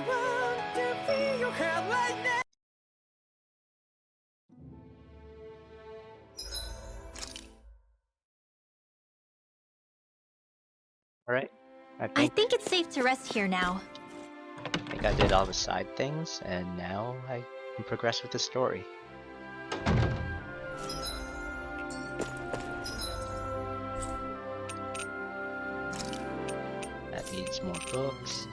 want to feel your hair like that. Alright, I I think, think it's safe to rest here now. I did all the side things, and now I can progress with the story. That needs more books.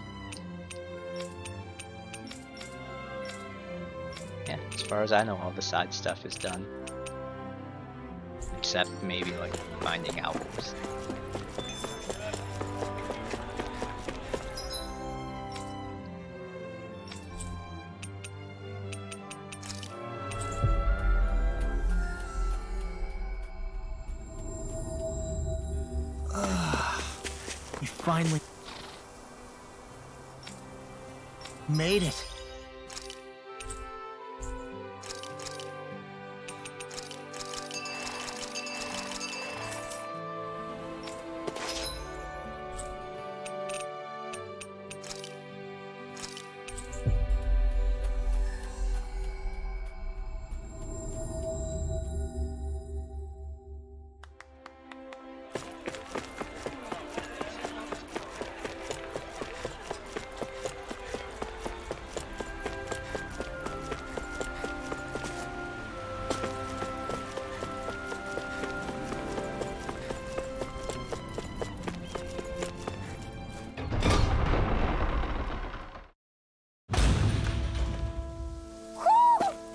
Yeah, as far as I know, all the side stuff is done. Except maybe like finding owls. We finally made it.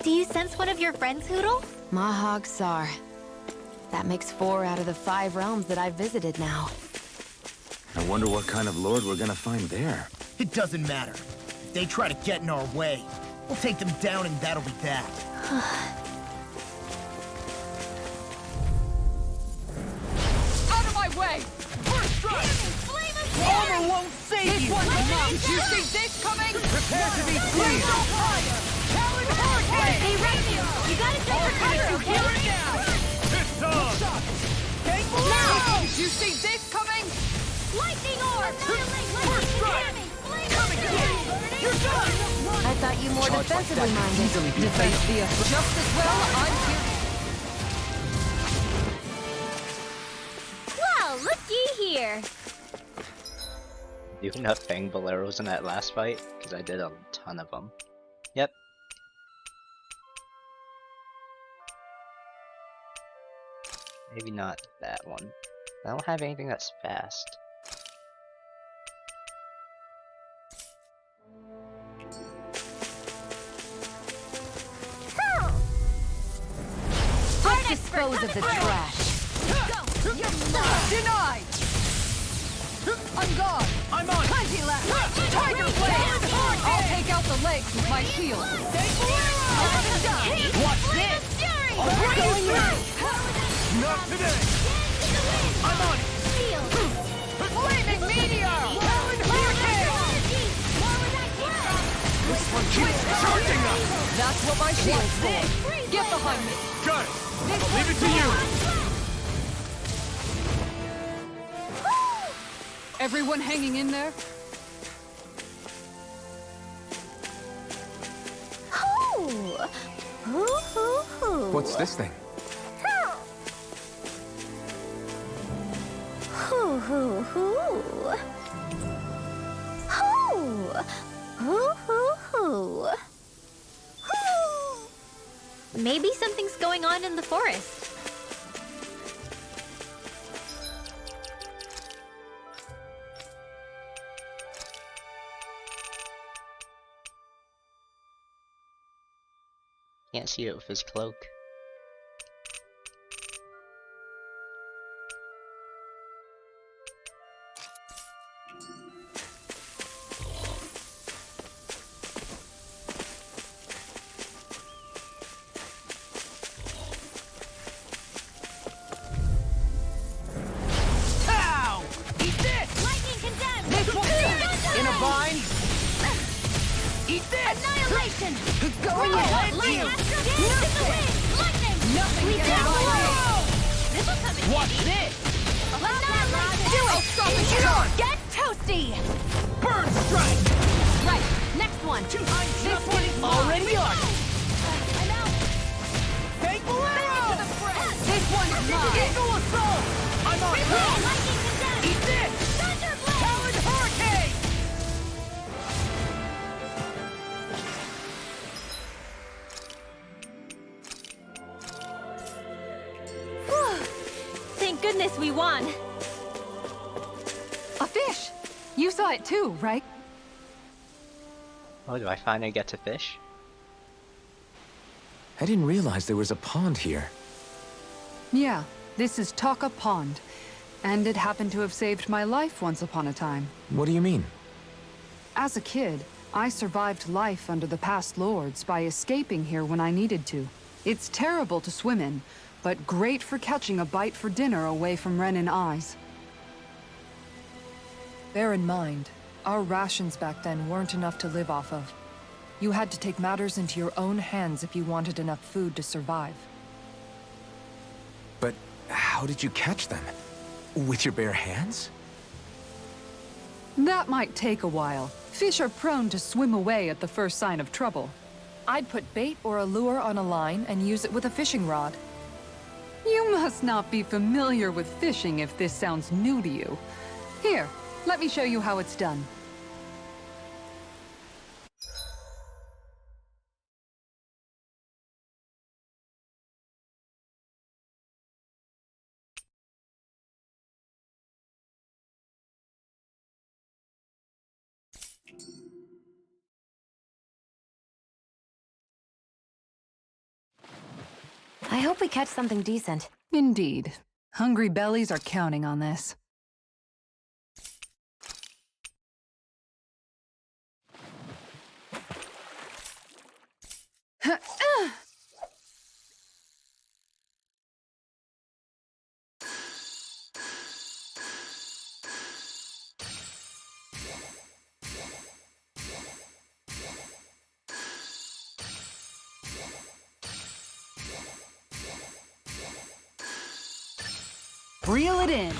Do you sense one of your friends, Hootle? Mahag Sar. That makes 4 out of the 5 realms that I've visited now. I wonder what kind of lord we're gonna find there. It doesn't matter. If they try to get in our way, we'll take them down and that'll be that. Out of my way! First strike! Armor won't save This you! one's enough! Did you see this coming? Prepare to be freed! Fire! Talon Hurricane! Hey, Remy! You gotta jump for cover, okay? It's on! Now! Did you see this coming? Lightning orb! First strike! Come again! You're done! I thought you more defensively minded. Defense via just as well. I'm here. Well, looky here. Do enough Fang Boleros in that last fight? Because I did a ton of them. Yep. Maybe not that one. I don't have anything that's fast. Let's dispose of the trash. Denied! I'm gone! I'm on! Plenty left! Tiger Blade! I'll take out the legs with my shield! Watch this! I'm going in! Not today! I'm on it! Flaming meteor! Talon Hurricane! This one keeps charging us! That's what my shield's for! Get behind me! Got it! I'll leave it to you! Everyone hanging in there? What's this thing? Maybe something's going on in the forest. Can't see it with his cloak. Pow! Eat this! Lightning condemned! This one's done! In a vine! Eat this! Annihilation! Going in! Lightning! Lightning! Nothing We can did hide me! This'll come in Watch handy. this! Annihilation! I'll stop it! Get on! Get toasty! Burn strike! Right! Next one. This one is Already on. I'm out. Fateful arrow. This one's mine. Eagle assault. I'm on. Lightning condemned. Eat this. Thunderblade. Talon hurricane. Thank goodness we won. A fish! You saw it too, right? Oh, do I finally get to fish? I didn't realize there was a pond here. Yeah, this is Taka Pond. And it happened to have saved my life once upon a time. What do you mean? As a kid, I survived life under the past lords by escaping here when I needed to. It's terrible to swim in, but great for catching a bite for dinner away from Renin eyes. Bear in mind, our rations back then weren't enough to live off of. You had to take matters into your own hands if you wanted enough food to survive. But how did you catch them? With your bare hands? That might take a while. Fish are prone to swim away at the first sign of trouble. I'd put bait or a lure on a line and use it with a fishing rod. You must not be familiar with fishing if this sounds new to you. Here, let me show you how it's done. I hope we catch something decent. Indeed. Hungry bellies are counting on this. Reel it in.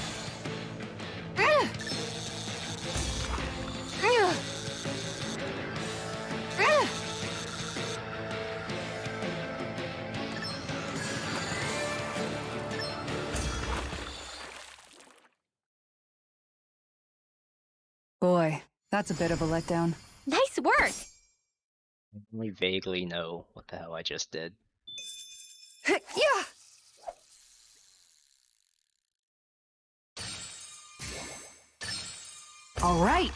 Boy, that's a bit of a letdown. Nice work. I only vaguely know what the hell I just did. Yeah. All right.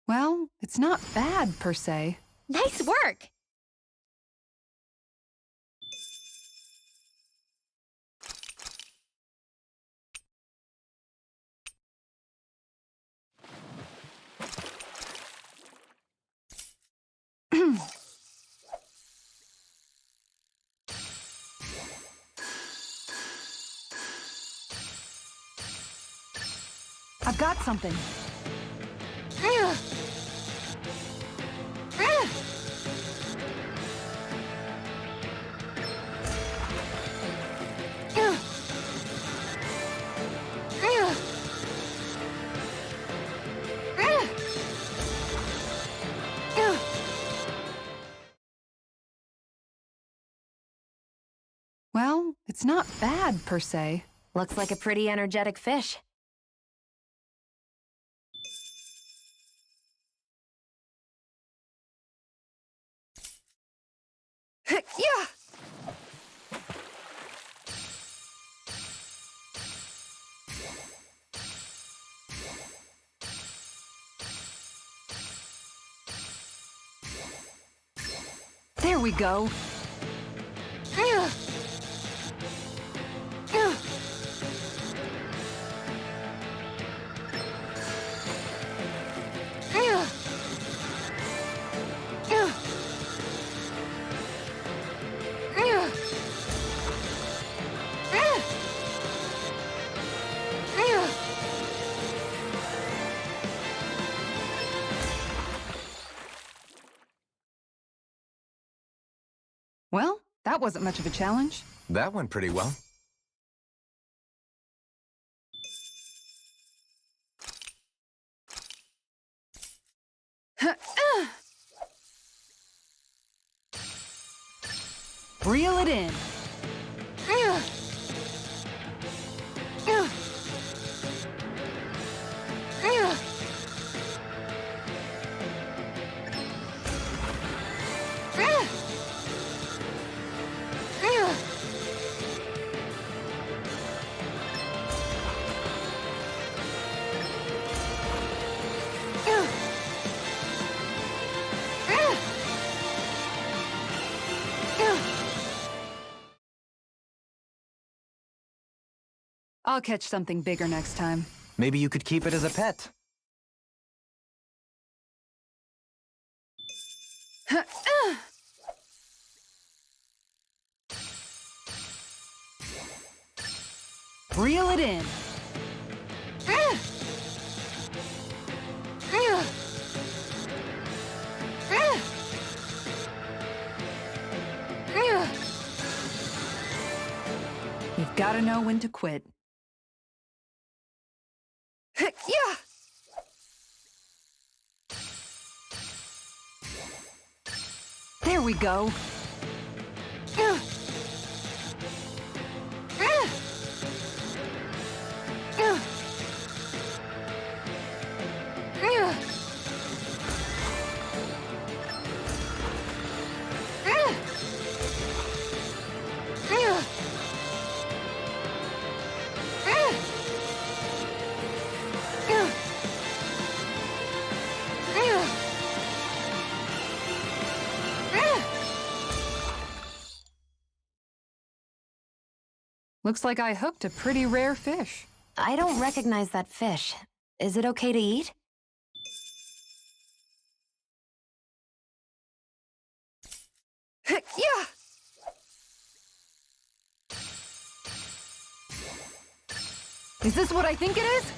Well, it's not bad per se. Nice work. I've got something. Well, it's not bad per se. Looks like a pretty energetic fish. Yeah. There we go. Well, that wasn't much of a challenge. That went pretty well. Reel it in. I'll catch something bigger next time. Maybe you could keep it as a pet. Reel it in. You've got to know when to quit. Yeah! There we go. Looks like I hooked a pretty rare fish. I don't recognize that fish. Is it okay to eat? Yeah! Is this what I think it is?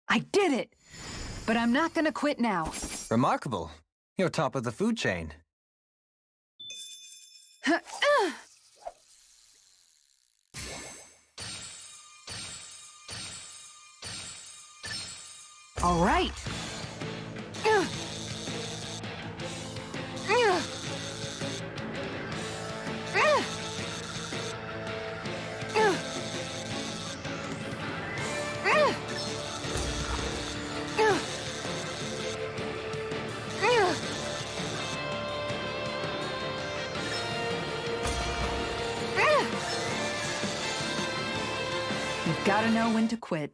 I did it! But I'm not gonna quit now. Remarkable. You're top of the food chain. All right. You've got to know when to quit.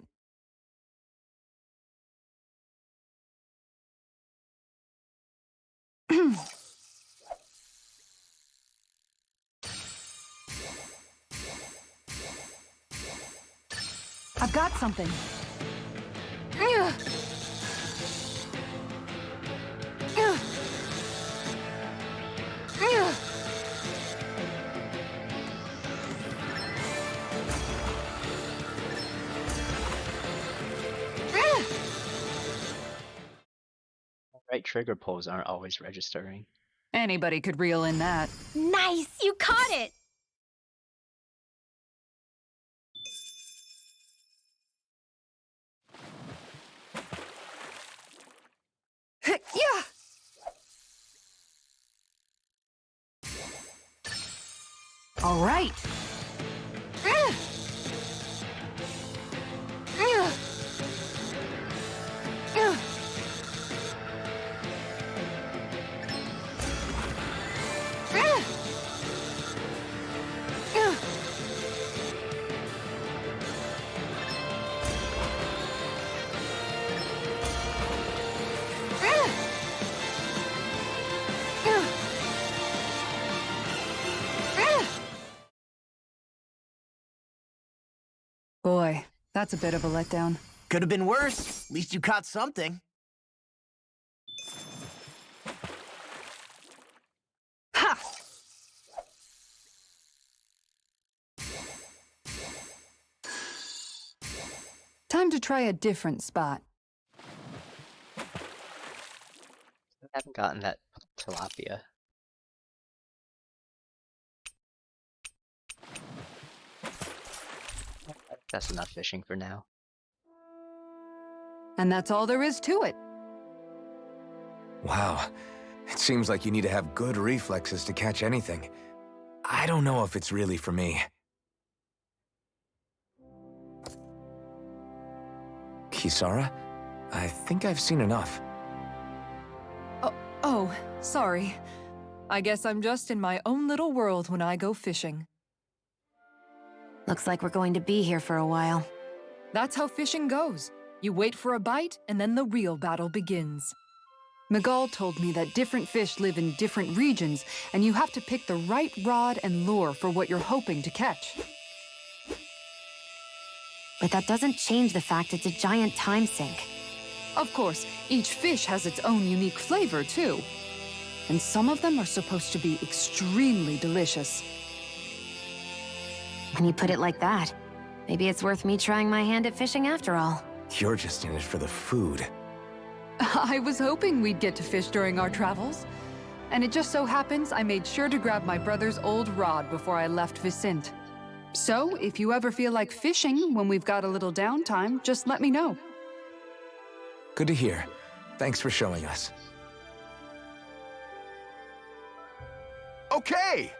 I've got something. Right trigger pulls aren't always registering. Anybody could reel in that. Nice! You caught it! Yeah! All right. That's a bit of a letdown. Could have been worse. At least you caught something. Ha! Time to try a different spot. I haven't gotten that tilapia. That's enough fishing for now. And that's all there is to it. Wow. It seems like you need to have good reflexes to catch anything. I don't know if it's really for me. Kisara? I think I've seen enough. Oh, sorry. I guess I'm just in my own little world when I go fishing. Looks like we're going to be here for a while. That's how fishing goes. You wait for a bite, and then the real battle begins. Miguel told me that different fish live in different regions, and you have to pick the right rod and lure for what you're hoping to catch. But that doesn't change the fact it's a giant time sink. Of course, each fish has its own unique flavor, too. And some of them are supposed to be extremely delicious. When you put it like that, maybe it's worth me trying my hand at fishing after all. You're just in it for the food. I was hoping we'd get to fish during our travels. And it just so happens I made sure to grab my brother's old rod before I left Vicente. So, if you ever feel like fishing when we've got a little downtime, just let me know. Good to hear. Thanks for showing us. Okay!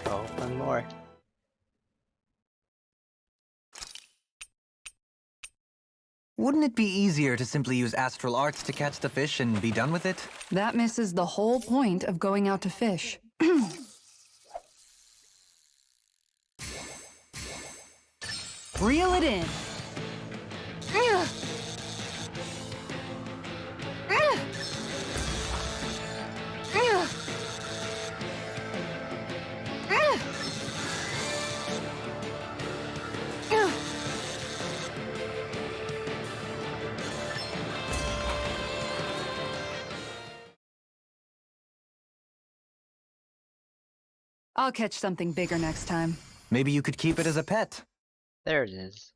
Oh, one more. Wouldn't it be easier to simply use astral arts to catch the fish and be done with it? That misses the whole point of going out to fish. Reel it in. I'll catch something bigger next time. Maybe you could keep it as a pet. There it is.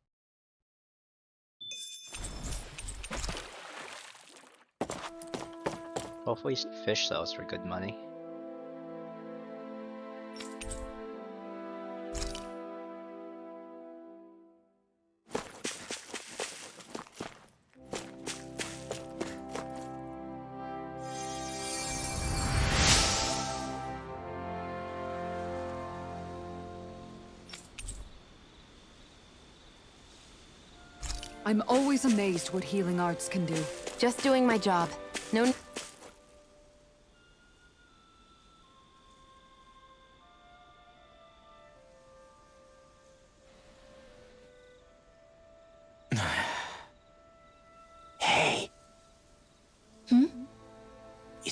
Hopefully fish sells for good money. I'm always amazed what healing arts can do. Just doing my job. No.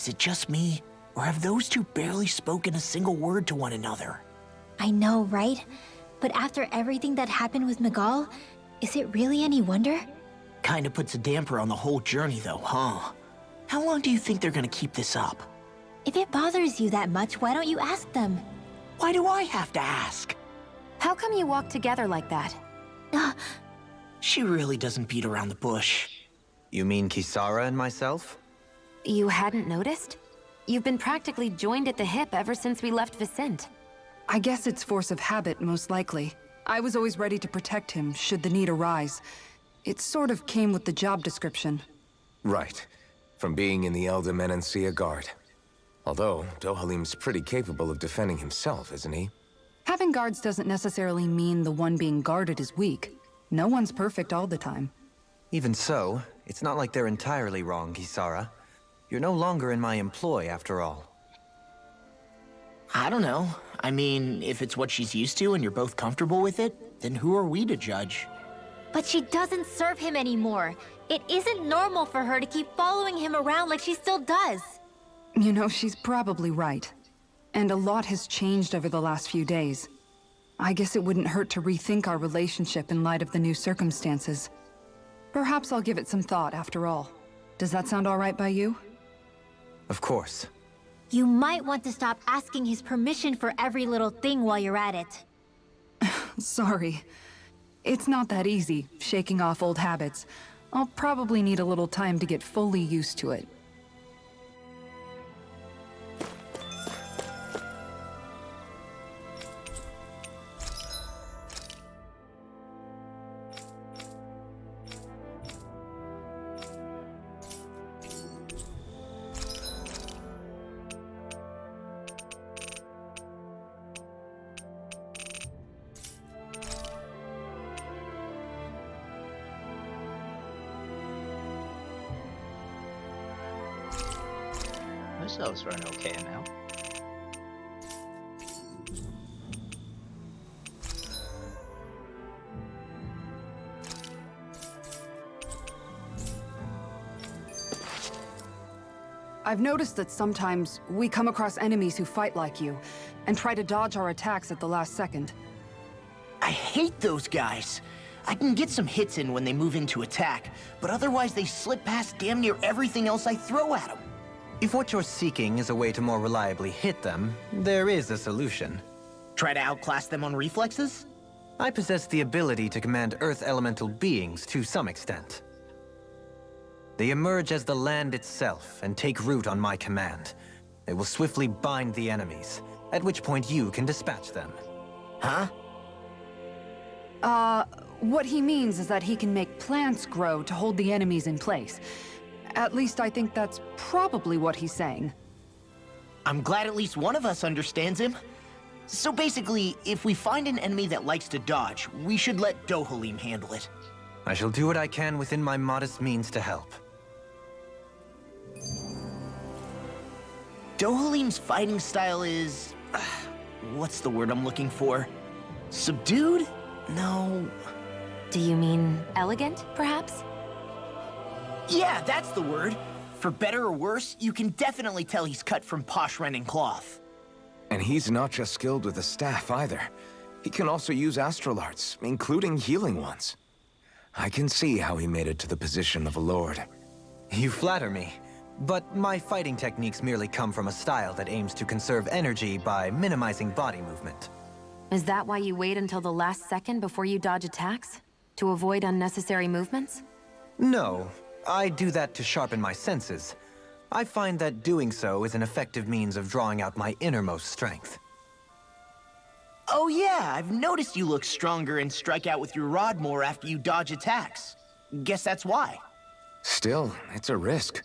Is it just me, or have those two barely spoken a single word to one another? I know, right? But after everything that happened with Miguel, is it really any wonder? Kinda puts a damper on the whole journey though, huh? How long do you think they're gonna keep this up? If it bothers you that much, why don't you ask them? Why do I have to ask? How come you walk together like that? She really doesn't beat around the bush. You mean Kisara and myself? You hadn't noticed? You've been practically joined at the hip ever since we left Vicente. I guess it's force of habit, most likely. I was always ready to protect him, should the need arise. It sort of came with the job description. Right. From being in the Elder Menancia Guard. Although, Dohalim's pretty capable of defending himself, isn't he? Having guards doesn't necessarily mean the one being guarded is weak. No one's perfect all the time. Even so, it's not like they're entirely wrong, Kisara. You're no longer in my employ, after all. I don't know. I mean, if it's what she's used to and you're both comfortable with it, then who are we to judge? But she doesn't serve him anymore. It isn't normal for her to keep following him around like she still does. You know, she's probably right. And a lot has changed over the last few days. I guess it wouldn't hurt to rethink our relationship in light of the new circumstances. Perhaps I'll give it some thought after all. Does that sound all right by you? Of course. You might want to stop asking his permission for every little thing while you're at it. Sorry. It's not that easy, shaking off old habits. I'll probably need a little time to get fully used to it. Those elves run okay now. I've noticed that sometimes we come across enemies who fight like you, and try to dodge our attacks at the last second. I hate those guys. I can get some hits in when they move into attack, but otherwise they slip past damn near everything else I throw at them. If what you're seeking is a way to more reliably hit them, there is a solution. Try to outclass them on reflexes? I possess the ability to command Earth elemental beings to some extent. They emerge as the land itself and take root on my command. They will swiftly bind the enemies, at which point you can dispatch them. Huh? What he means is that he can make plants grow to hold the enemies in place. At least I think that's probably what he's saying. I'm glad at least one of us understands him. So basically, if we find an enemy that likes to dodge, we should let Dohalim handle it. I shall do what I can within my modest means to help. Dohalim's fighting style is... what's the word I'm looking for? Subdued? No... Do you mean elegant, perhaps? Yeah, that's the word. For better or worse, you can definitely tell he's cut from posh Renin cloth. And he's not just skilled with the staff either. He can also use astral arts, including healing ones. I can see how he made it to the position of a lord. You flatter me, but my fighting techniques merely come from a style that aims to conserve energy by minimizing body movement. Is that why you wait until the last second before you dodge attacks? To avoid unnecessary movements? No, I do that to sharpen my senses. I find that doing so is an effective means of drawing out my innermost strength. Oh yeah, I've noticed you look stronger and strike out with your rod more after you dodge attacks. Guess that's why. Still, it's a risk.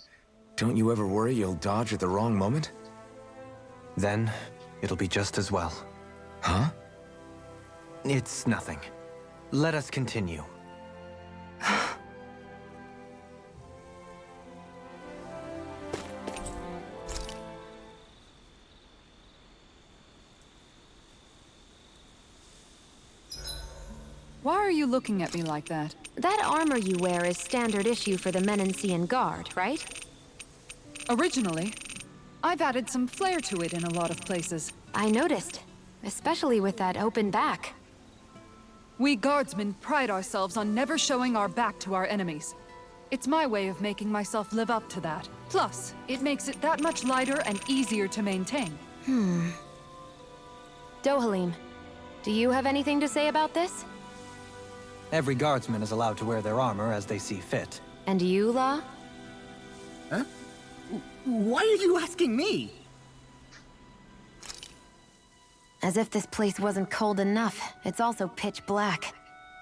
Don't you ever worry you'll dodge at the wrong moment? Then, it'll be just as well. Huh? It's nothing. Let us continue. Why are you looking at me like that? That armor you wear is standard issue for the Menancian Guard, right? Originally, I've added some flair to it in a lot of places. I noticed, especially with that open back. We guardsmen pride ourselves on never showing our back to our enemies. It's my way of making myself live up to that. Plus, it makes it that much lighter and easier to maintain. Dohalim, do you have anything to say about this? Every guardsman is allowed to wear their armor as they see fit. And you, La? Huh? Why are you asking me? As if this place wasn't cold enough, it's also pitch black.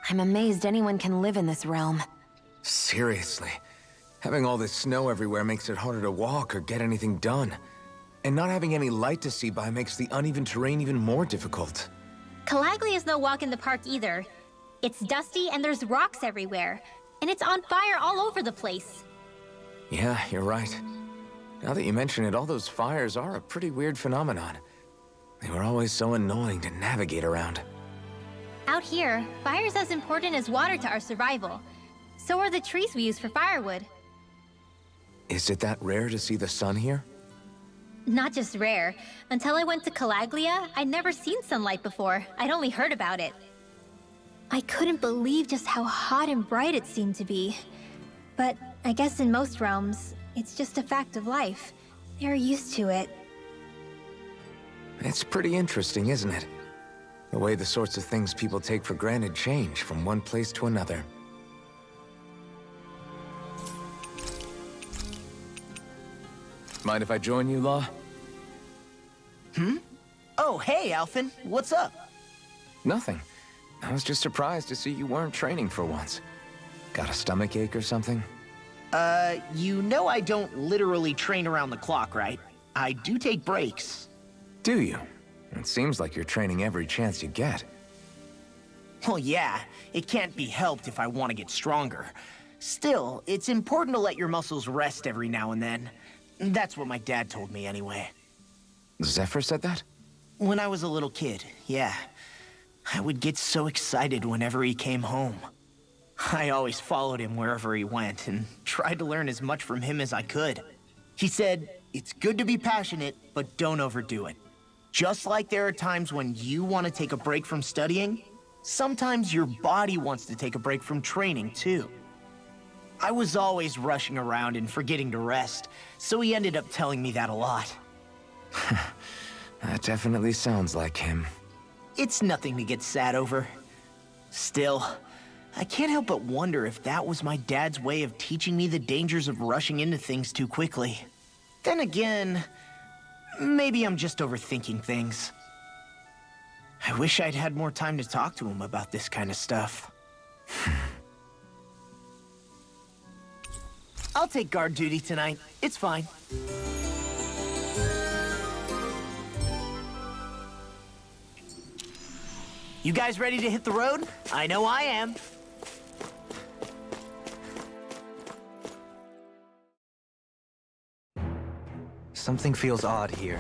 I'm amazed anyone can live in this realm. Seriously. Having all this snow everywhere makes it harder to walk or get anything done. And not having any light to see by makes the uneven terrain even more difficult. Calaglia is no walk in the park either. It's dusty and there's rocks everywhere. And it's on fire all over the place. Yeah, you're right. Now that you mention it, all those fires are a pretty weird phenomenon. They were always so annoying to navigate around. Out here, fire's as important as water to our survival. So are the trees we use for firewood. Is it that rare to see the sun here? Not just rare. Until I went to Calaglia, I'd never seen sunlight before. I'd only heard about it. I couldn't believe just how hot and bright it seemed to be. But I guess in most realms, it's just a fact of life. They're used to it. It's pretty interesting, isn't it? The way the sorts of things people take for granted change from one place to another. Mind if I join you, La? Oh, hey, Alphen. What's up? Nothing. I was just surprised to see you weren't training for once. Got a stomachache or something? You know I don't literally train around the clock, right? I do take breaks. Do you? It seems like you're training every chance you get. Well, yeah, it can't be helped if I want to get stronger. Still, it's important to let your muscles rest every now and then. That's what my dad told me anyway. Zephyr said that? When I was a little kid, yeah. I would get so excited whenever he came home. I always followed him wherever he went and tried to learn as much from him as I could. He said, it's good to be passionate, but don't overdo it. Just like there are times when you want to take a break from studying, sometimes your body wants to take a break from training too. I was always rushing around and forgetting to rest, so he ended up telling me that a lot. That definitely sounds like him. It's nothing to get sad over. Still, I can't help but wonder if that was my dad's way of teaching me the dangers of rushing into things too quickly. Then again, maybe I'm just overthinking things. I wish I'd had more time to talk to him about this kind of stuff. I'll take guard duty tonight. It's fine. You guys ready to hit the road? I know I am. Something feels odd here.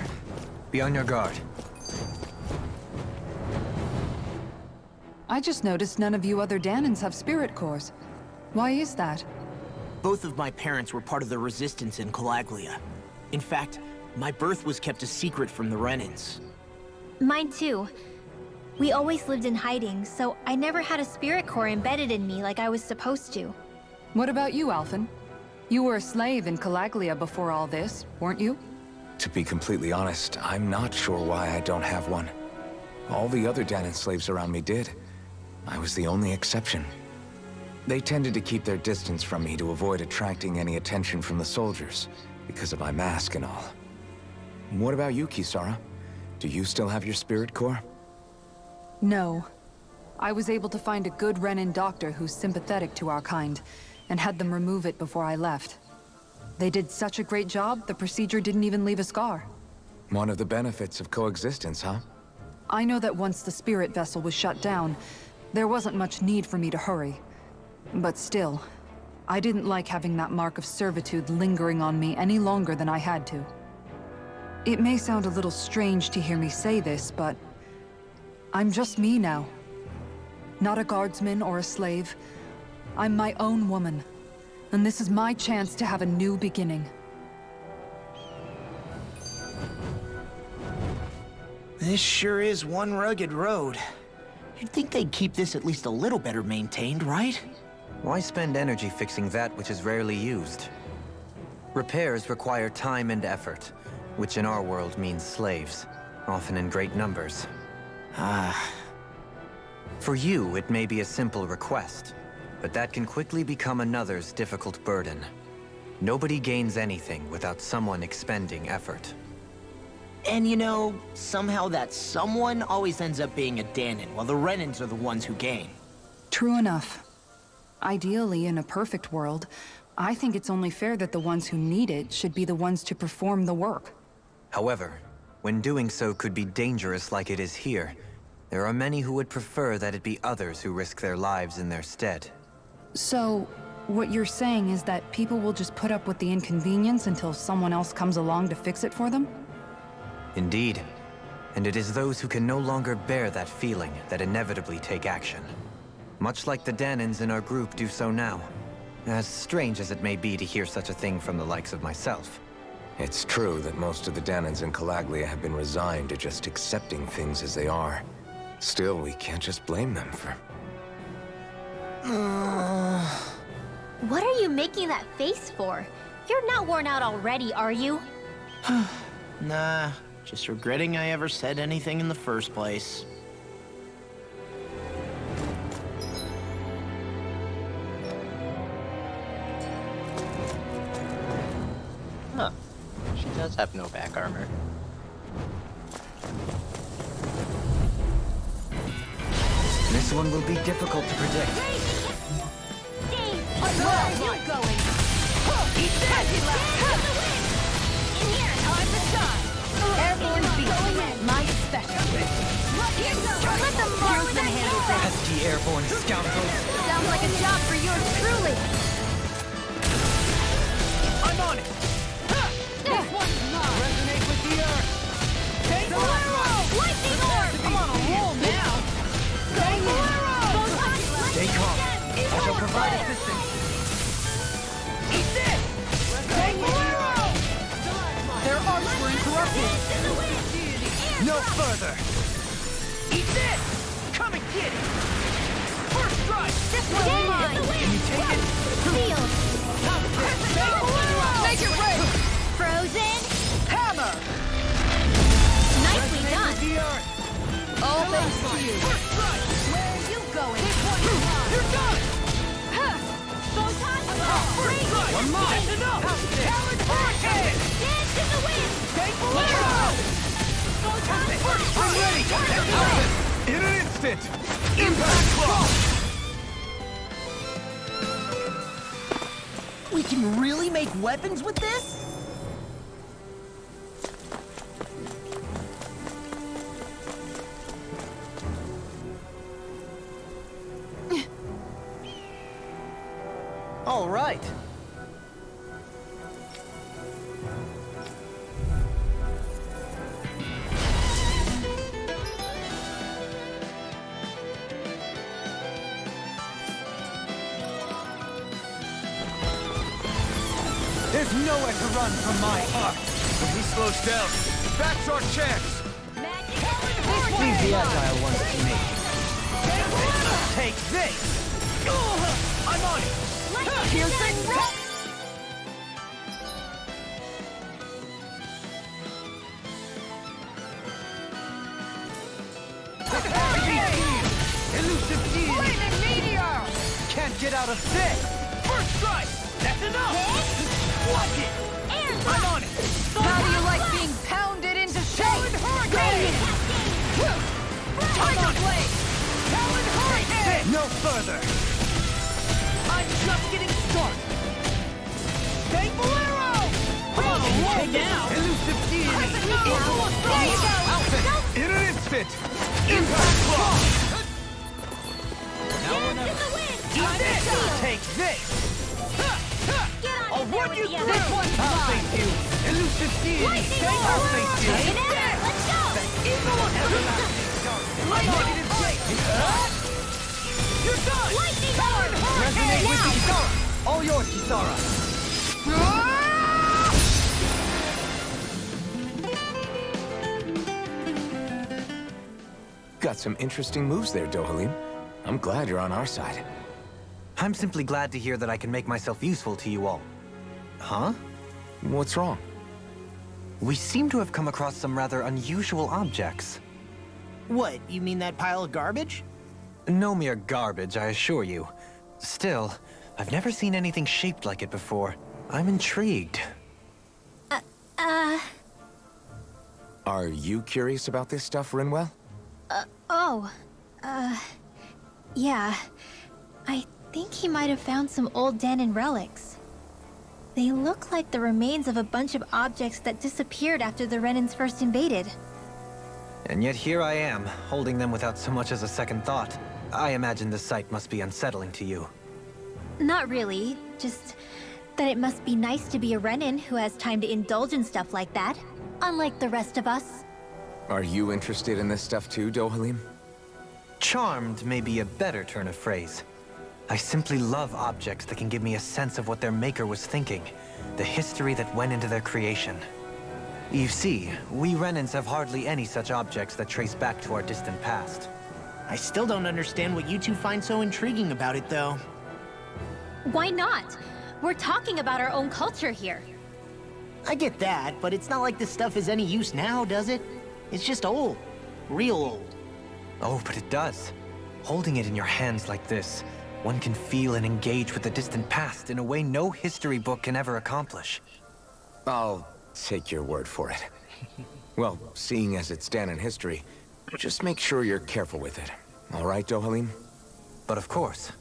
Be on your guard. I just noticed none of you other Danans have spirit cores. Why is that? Both of my parents were part of the resistance in Calaglia. In fact, my birth was kept a secret from the Renans. Mine too. We always lived in hiding, so I never had a spirit core embedded in me like I was supposed to. What about you, Alphen? You were a slave in Calaglia before all this, weren't you? To be completely honest, I'm not sure why I don't have one. All the other Danan slaves around me did. I was the only exception. They tended to keep their distance from me to avoid attracting any attention from the soldiers, because of my mask and all. What about you, Kisara? Do you still have your spirit core? No. I was able to find a good Renan doctor who's sympathetic to our kind, and had them remove it before I left. They did such a great job, the procedure didn't even leave a scar. One of the benefits of coexistence, huh? I know that once the spirit vessel was shut down, there wasn't much need for me to hurry. But still, I didn't like having that mark of servitude lingering on me any longer than I had to. It may sound a little strange to hear me say this, but I'm just me now. Not a guardsman or a slave. I'm my own woman, and this is my chance to have a new beginning. This sure is one rugged road. You'd think they'd keep this at least a little better maintained, right? Why spend energy fixing that which is rarely used? Repairs require time and effort, which in our world means slaves, often in great numbers. For you, it may be a simple request, but that can quickly become another's difficult burden. Nobody gains anything without someone expending effort. And you know, somehow that someone always ends up being a Danon, while the Renans are the ones who gain. True enough. Ideally, in a perfect world, I think it's only fair that the ones who need it should be the ones to perform the work. However, when doing so could be dangerous like it is here, there are many who would prefer that it be others who risk their lives in their stead. So, what you're saying is that people will just put up with the inconvenience until someone else comes along to fix it for them? Indeed. And it is those who can no longer bear that feeling that inevitably take action. Much like the Danons in our group do so now. As strange as it may be to hear such a thing from the likes of myself. It's true that most of the Danons in Calaglia have been resigned to just accepting things as they are. Still, we can't just blame them for... What are you making that face for? You're not worn out already, are you? Nah, just regretting I ever said anything in the first place. Huh. She does have no back armor. This one will be difficult to predict. Where are you going? Eat that! In here, time to shine! Airborne beast, my specialty. Let them mark them handle that! Pesky airborne scoundrels! Sounds like a job for yours truly! I'm on it! This one's mine! Resonate with the earth! Take the lightning orb! I'm on a roll now! Stay calm. I shall provide assistance. Eat this! Their arcs were interrupted. No further. Eat this! Come and get it! First strike! This one's mine! Can you take it? Sealed. Make it rain! Frozen. Hammer! Nicely done. The earth. All thanks to you! First strike! Where are you going? This one's mine! You're done! Photon First strike. One mine. That's enough! Talon Hurricane! Dance in the wind! Take Photon I'm ready. In an instant. Impact Claw. We can really make weapons with this? All right. There's nowhere to run from my art. If he slows down, that's our chance. Leave the agile ones to me. Take this. I'm on it. Piercing rock! Elusive deity. Flaming meteor! Can't get out of this. First strike! That's enough! Watch it. I'm on it. How do you like being pounded into shape? Hurricane! Tiger Blade! Talon Hurricane! No further. I'm just getting started! Take Bolero! Come on, roll now! Elusive deity. There you go! In an instant. Impact Claw. Eat this! Take this. I'll run you through! This one's I'll mine! face you. Elusive deity. I'll face you. Let's go. Negative shape. You're done! Lightning Talon Resonate Hurricane! with the Kisara. All yours, Kisara. got some interesting moves there, Dohalim. I'm glad you're on our side. I'm simply glad to hear that I can make myself useful to you all. Huh? What's wrong? We seem to have come across some rather unusual objects. What, you mean that pile of garbage? No mere garbage, I assure you. Still, I've never seen anything shaped like it before. I'm intrigued. Are you curious about this stuff, Rinwell? Yeah. I think he might have found some old Dahnan relics. They look like the remains of a bunch of objects that disappeared after the Renans first invaded. And yet here I am, holding them without so much as a second thought. I imagine the sight must be unsettling to you. Not really, just that it must be nice to be a Renan who has time to indulge in stuff like that, unlike the rest of us. Are you interested in this stuff too, Dohalim? Charmed may be a better turn of phrase. I simply love objects that can give me a sense of what their maker was thinking, the history that went into their creation. You see, we Renans have hardly any such objects that trace back to our distant past. I still don't understand what you two find so intriguing about it, though. Why not? We're talking about our own culture here. I get that, but it's not like this stuff is any use now, does it? It's just old. Real old. Oh, but it does. Holding it in your hands like this, one can feel and engage with the distant past in a way no history book can ever accomplish. I'll take your word for it. Well, seeing as it's Dahnan history, just make sure you're careful with it. All right, Dohalim? But of course.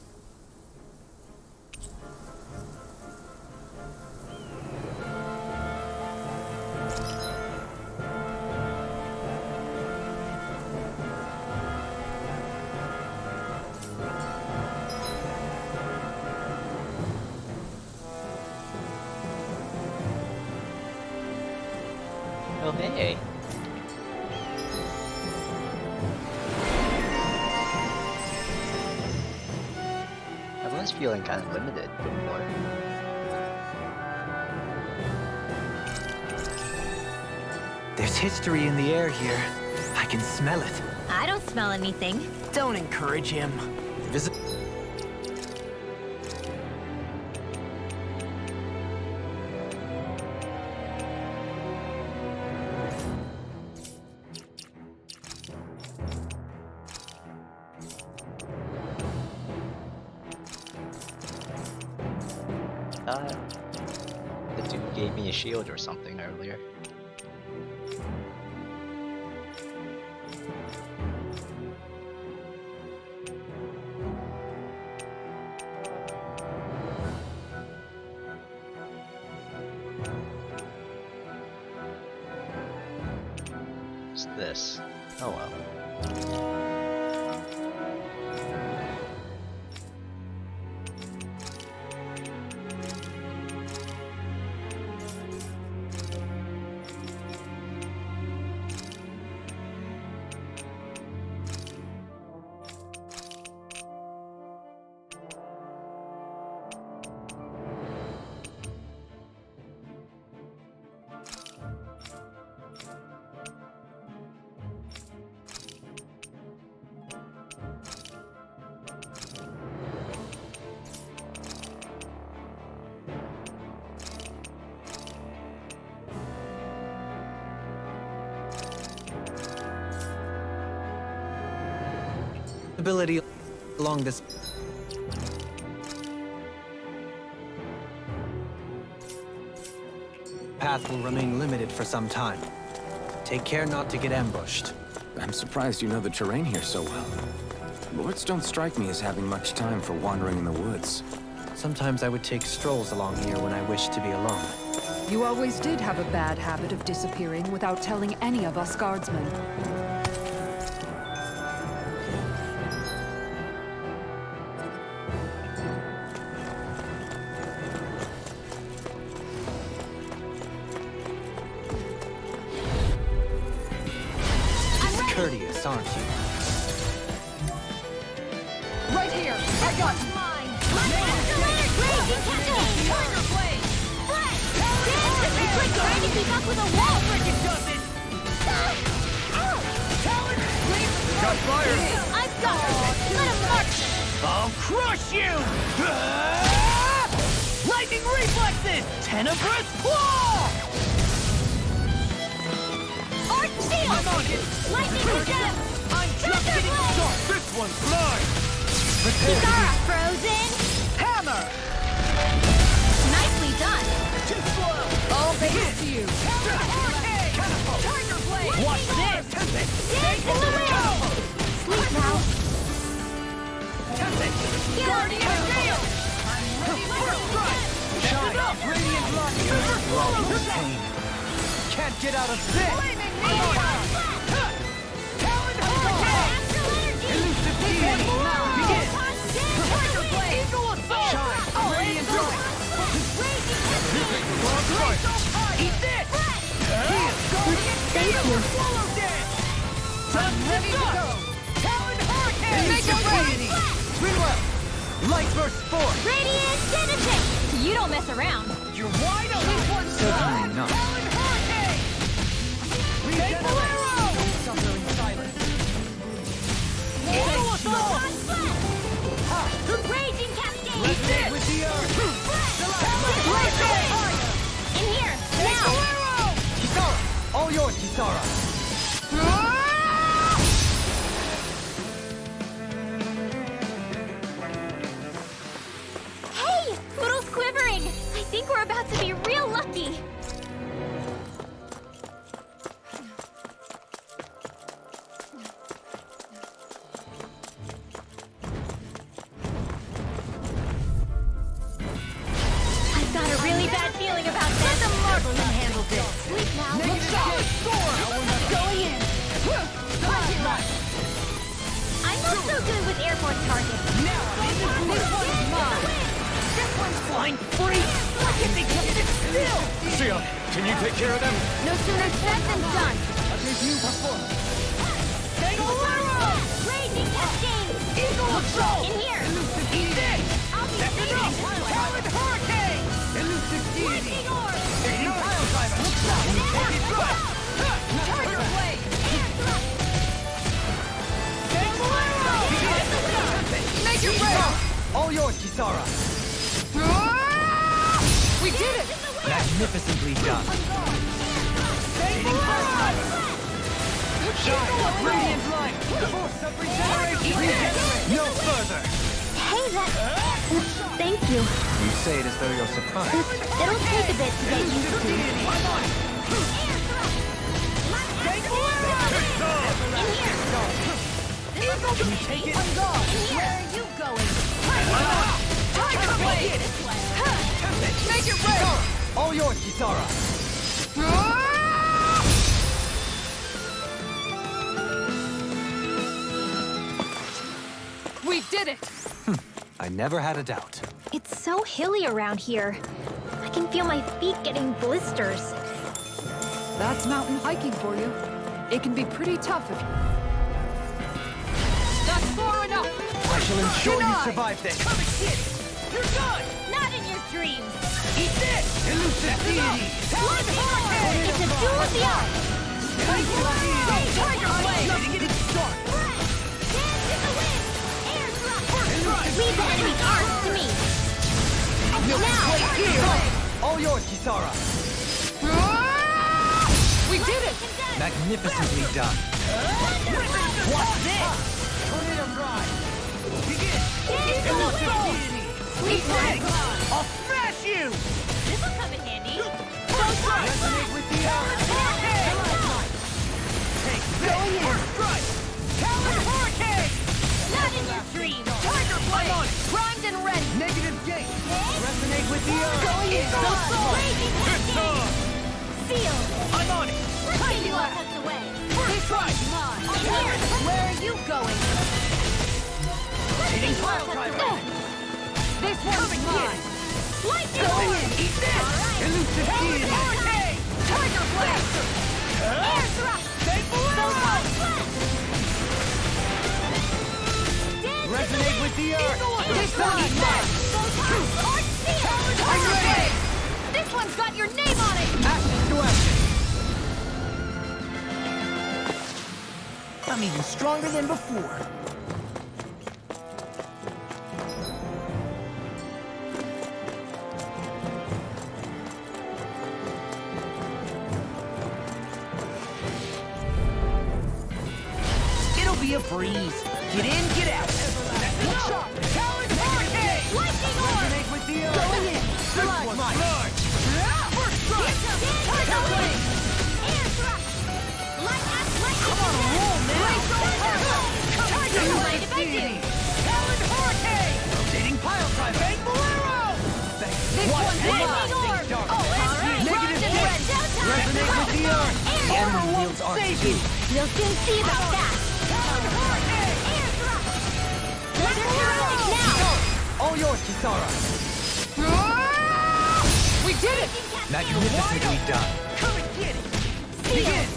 Oh, hey. Everyone's feeling kind of limited before. There's history in the air here. I can smell it. I don't smell anything. Don't encourage him. Visit. The dude gave me a shield or something earlier. What's this? Oh well. Ability along this path will remain limited for some time. Take care not to get ambushed. I'm surprised you know the terrain here so well. Lords don't strike me as having much time for wandering in the woods. Sometimes I would take strolls along here when I wished to be alone. You always did have a bad habit of disappearing without telling any of us guardsmen. Courteous, aren't you? Right here! I got Mine! Raging Cascade! Thunder Blade! Flash! Dance! It's like trying to keep up with a wall! It doesn't! Ow! Talon, leap, got fire! I've got her! Let him march! I'll crush you! Lightning reflexes! Tenebrous claw! Arch shield! I'm on it! Lightning regen! I'm just getting started! This one's mine! Kisara, frozen! Hammer! Nicely done! Too slow! All thanks to you. Tiger blade! Watch this! Dance in the wind! Sleep now! Guardian Gale! First strike! Shine! Radiant light! Swallow pain! Can't get out of this! Flaming Talon Hurricane! Elusive Demon! Begin! Tiger blade! Eagle assault! Shine! Radiant light! Eat this! Thank you. Swallow dance! I'm ready to go! Talon Hurricane! Make it ready! Twinwell! Light burst forth! Radiant Genesis! You don't mess around. You're wide open! This one's Certainly not. Talon Hurricane! Take Bolero! Don't suffer in silence! Eagle assault! Raging Cascade! Let's dig with the earth! Hurricane! In here, Take now! Bolero! Kisara! All yours, Kisara! Hey! Little quivering! I think we're about to be real lucky! I've got a really bad feeling about this! Let the marksman handle this! Sleep now! Going in! I'm not so good with airborne targets! This one's mine! This one's flying free! Why can't they just sit still? Sia, can you take care of them? No sooner said than done! A review performance! Bolero! Raging Cascade! Eagle assault! In here! Eat this! I'll be That's enough! Talon Hurricane! Elusive Deity! Lightning Orb! Taking Pile Driver! Heavy thrust! Tiger Blade! Take Bolero! Make it ready! All yours, Kisara! We did it! Magnificently done. Take Bolero! Shine! Radiant light! Force of regeneration! Regenerate! No further! Hey, that... Thank you. You say it as though you're surprised. It'll take a bit to get used to. I'm on it! Take Bolero! In here! Can you take it? Where are you going? Tiger Blade! Make it ready! All yours, Kisara! We did it! I never had a doubt. It's so hilly around here. I can feel my feet getting blisters. That's mountain hiking for you. It can be pretty tough if... That's far enough! I shall ensure you Denied. survive this. Come and get it! You're done! Not in your dreams! Eat this! Elusive Deity! Talon Hurricane! It's a duel of the arts! Tiger Blade! Just getting started! Dance in the wind! Air thrust! Leave the enemy's arms to me! Now! All yours, Kisara! We did it! Magnificently done. Watch this! Tornado Ride! Begin! Elusive Deity! Sleep tight! I'll smash you! This'll come in handy! First strike! Resonate with the Talon Hurricane! Take this! First strike! Talon Hurricane! Not in your dreams! Tiger Blade! I'm on it! Primed and ready! Negative gate! Resonate with the earth! Going in! Eagle assault! Raging Cascade! Sealed! I'm on it! Pushing you all tucked away! First strike! In here! Where are you going? Hitting pile driver! This one's mine! Lightning Go Orb! in! Eat this! Elusive Deity! Hurricane! Tiger Blaster! Air thrust! Take Bolero! Dance Resonate with the earth! This one's mine! Arch Seal! I'm ready! This one's got your name on it! Ashes to ashes! I'm even stronger than before. It'll be a breeze. Get in, get out. Talon Hurricane! Lightning orb! Resonate with the going in. Stalagmite. First strike. Tiger Blade. Air thrust! Light axe, light Come on, roll now. Tiger Blade, if I do. Talon Hurricane. Rotating pile driver. Bang Bolero. This one's lightning orb! Oh, all right. Negative Bronze and red. Showtime! Resonate with the earth. Air Armor thrust! won't save you. We'll soon see about that. Talon Hurricane. Air thrust! Laser pyramid now! All yours, Kisara. We did it! Magnificently done. Come and get it. Begin.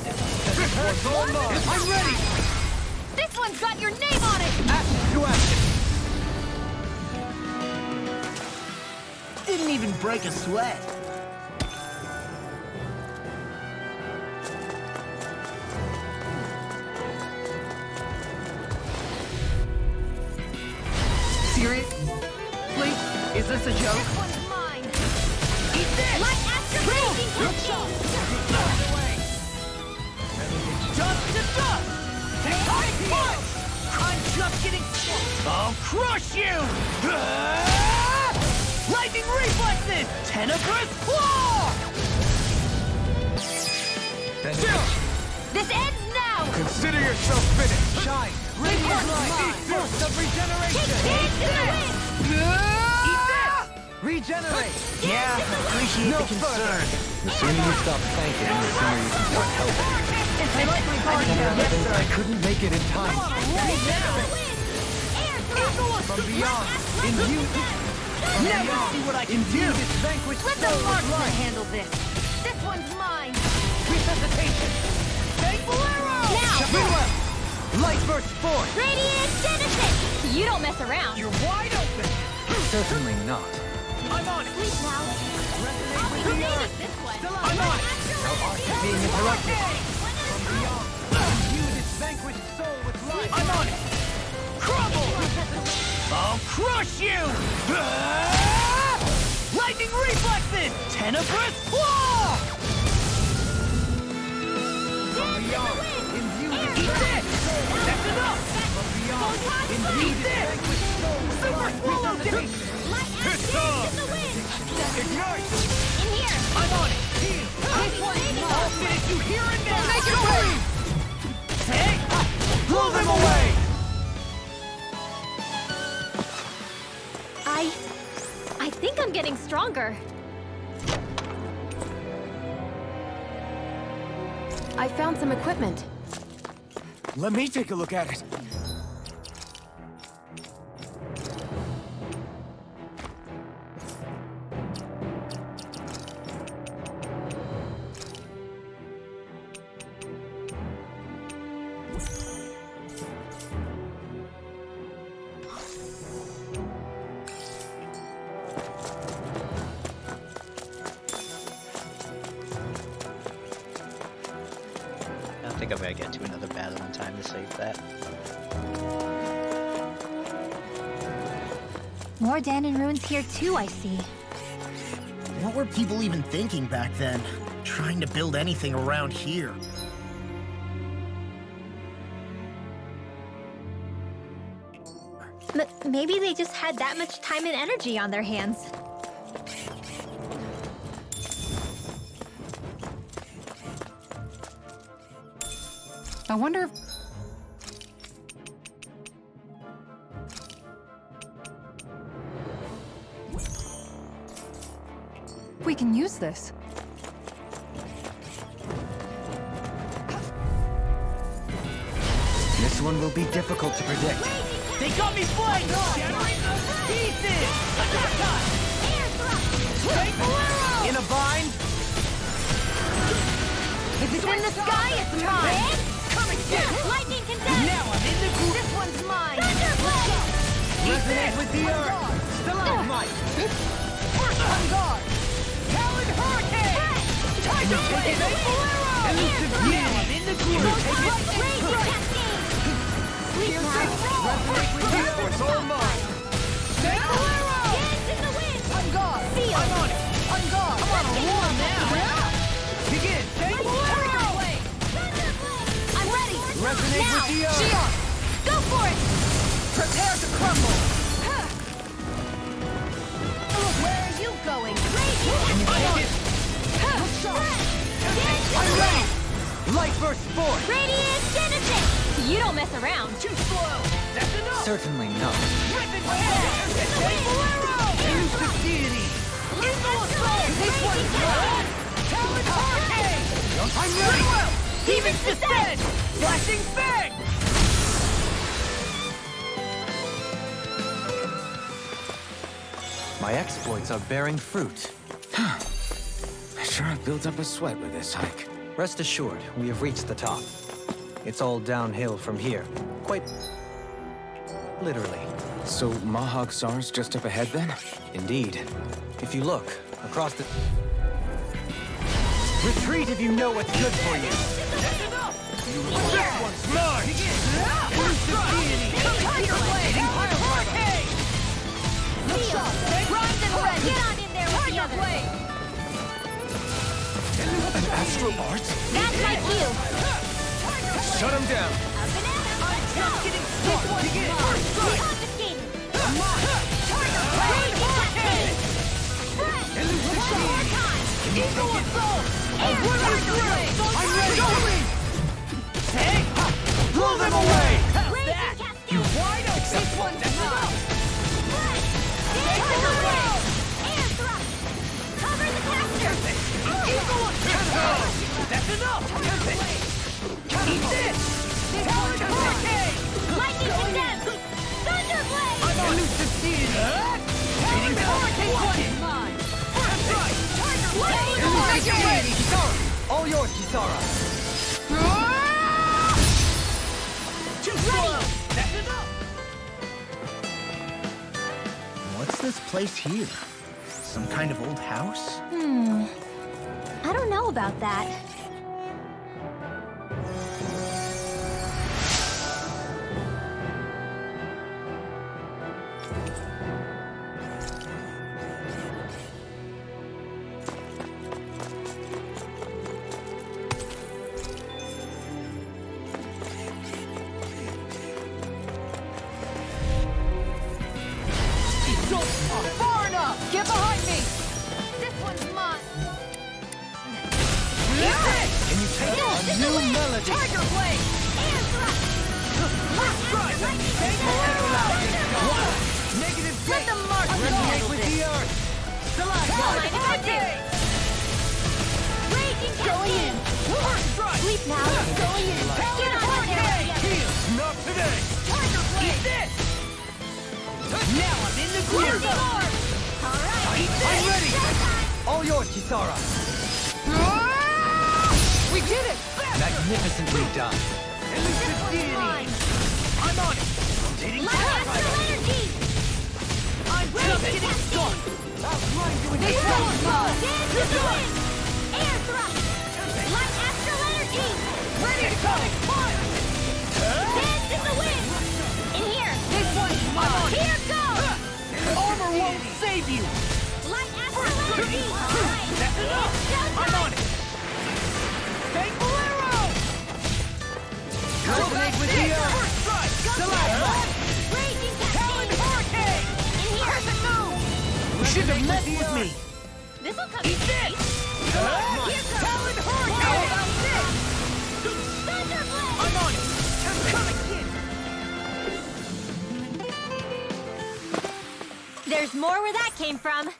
I'm ready. This one's got your name on it! Action to action. Didn't even break a sweat. Seriously? Is this a joke? This one's mine! Eat this! Light after raging cascade! Dust to dust. Tectonic punch. I'm just getting started. I'll crush you. Lightning reflexes. Tenebrous claw. This ends now! Consider yourself finished. Shine. Radiant Light. Burst of regeneration. Take this in the wind! Eat this. Regenerate. Yeah, appreciate the concern. The sooner you stop thanking, the sooner you can start helping. I like my partner. Yes, sir. I couldn't make it in time. From beyond, in you. Never see what I can do. This vanquished Let the soul with marksman light. handle this! This one's mine! Resuscitation. Bang Bolero. Now! Light burst forth. Radiant Genesis! You don't mess around! You're wide open. Certainly not. I'm on it. Sleep now! I'll be saving this one! I'm on it. Being interrupted. When Imbue this vanquished soul with light. I'm on it. Crumble. I'll crush you. Lightning reflexes. Tenebrous claw. Eat this. That's enough. Eat this. Super swallow dash. in the wind! Ignite. In here! I'm on it. This one's I'll mine! finish you here and now. Make it away! Hey, blow them away. I think I'm getting stronger. I found some equipment. Let me take a look at it. I don't think I'm gonna get to another battle in time to save that. More Danon ruins here too, I see. What were people even thinking back then? Trying to build anything around here. Maybe they just had that much time and energy on their hands. I wonder if... we can use this. This one will be difficult to predict. They got me flying! Pieces! Bang Bolero! In a bind? If it's in the sky, it's mine! Come and get it! Lightning condensed! Now I'm in the group! This one's mine! Resonate with the earth. Stalagmite. On guard! Talon Hurricane! Tiger Blade! Bang Bolero! Now I'm in the group! Raise your cascade! It's all mine! Dance in the wind! On guard! Seal! I'm on it! On guard! I'm on a roll now! Begin! Thunderblade! I'm ready! Resonate Now! with the earth! Shion! Go for it! Prepare to crumble! Where are you going? I'm ready! Light burst forth! Radiant Genesis! You don't mess around. Too slow! That's enough! Certainly not. Rip it! Elusive deity! Eagle Assault! This one's good! Talon Hurricane! I'm ready! Demon's Descent! Flashing Fang! My exploits are bearing fruit. I sure have built up a sweat with this hike. Rest assured, we have reached the top. It's all downhill from here. Quite literally. So Mahag Sar's just up ahead then? Indeed. If you look across the... Retreat if you know what's good for you! This one's mine! Elusive deity! Tiger Blade! Talon Hurricane! Rise and red! Get on in there with the others! An astral art? That's my cue. Shut him down! I'm just getting started! Begin! First strike! Confiscated. Tiger Blade! Hurricane! Elusive deity! Eagle Assault! Tiger Blade! I'm ready! Hey! Blow them away! How's that? You wide open! This one's enough! Tiger Blade! Air thrust. Cover the caster. Eagle Assault! That's enough! Eat this! Talon Hurricane! Lightning condemned. Thunderblade. Elusive deity! Talon Hurricane! One's mine! First strike! Tiger Blade! Elusive deity! Kisara! All yours, Kisara! Too slow! That's enough! What's this place here? Some kind of old house? I don't know about that. Far enough! Get behind me! This one's mine! Can you take a new melody? Tiger Blade! Air thrust. First strike! Negative Let the mark Resonate with the earth! Talon Hurricane! Raging cascade. First strike! Sleep now. Going in! Talon Hurricane! Not today! Tiger Blade! Eat this! Now I'm in the groove! Eat this! I'm ready! All yours, Kisara! We did it! Magnificently done. Elusive deity! I'm on it! Rotating Astral energy. I'm just getting started! This one's mine! Dance with the wind. Air thrust. Light astral energy. Ready to go! Fire! Dance in the wind. In here. This one's mine! Here goes. Armor won't save you! Light astral energy. All right. That's enough! I'm on it! Thankful arrow! Resonate with the earth! First strike! Raging Talon cascade. Hurricane! In here. Perfect move! You shouldn't have messed with me! This will come Eat in this! handy. Talon Hurricane! How about this? Thunderblade. I'm on it! Coming in! There's more where that came from.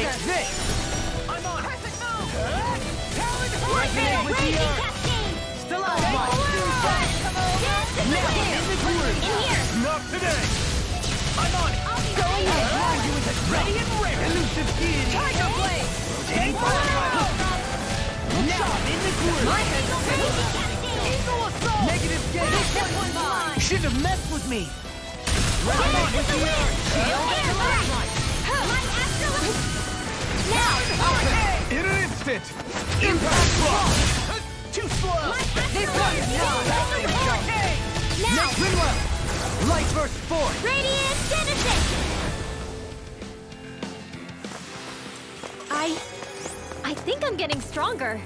Catch this! I'm on! Perfect move! Talon Resonate with the earth! Still out! Now, in the groove! In here! Not today! I'm on it! I'll be going in! You with a ready and rare! Elusive deity! Tiger Blade! Rotating fire! Now I'm in the groove! My head's Eagle Assault! Negative gauge! This one's mine! Shouldn't have messed with me! Resonate with the earth! Shield Here, Light! My absolute... Now! In an instant! Impact block! Too slow! This one's mine! Now! Next Rinwell! Light burst forth! Radiant Genesis! I think I'm getting stronger.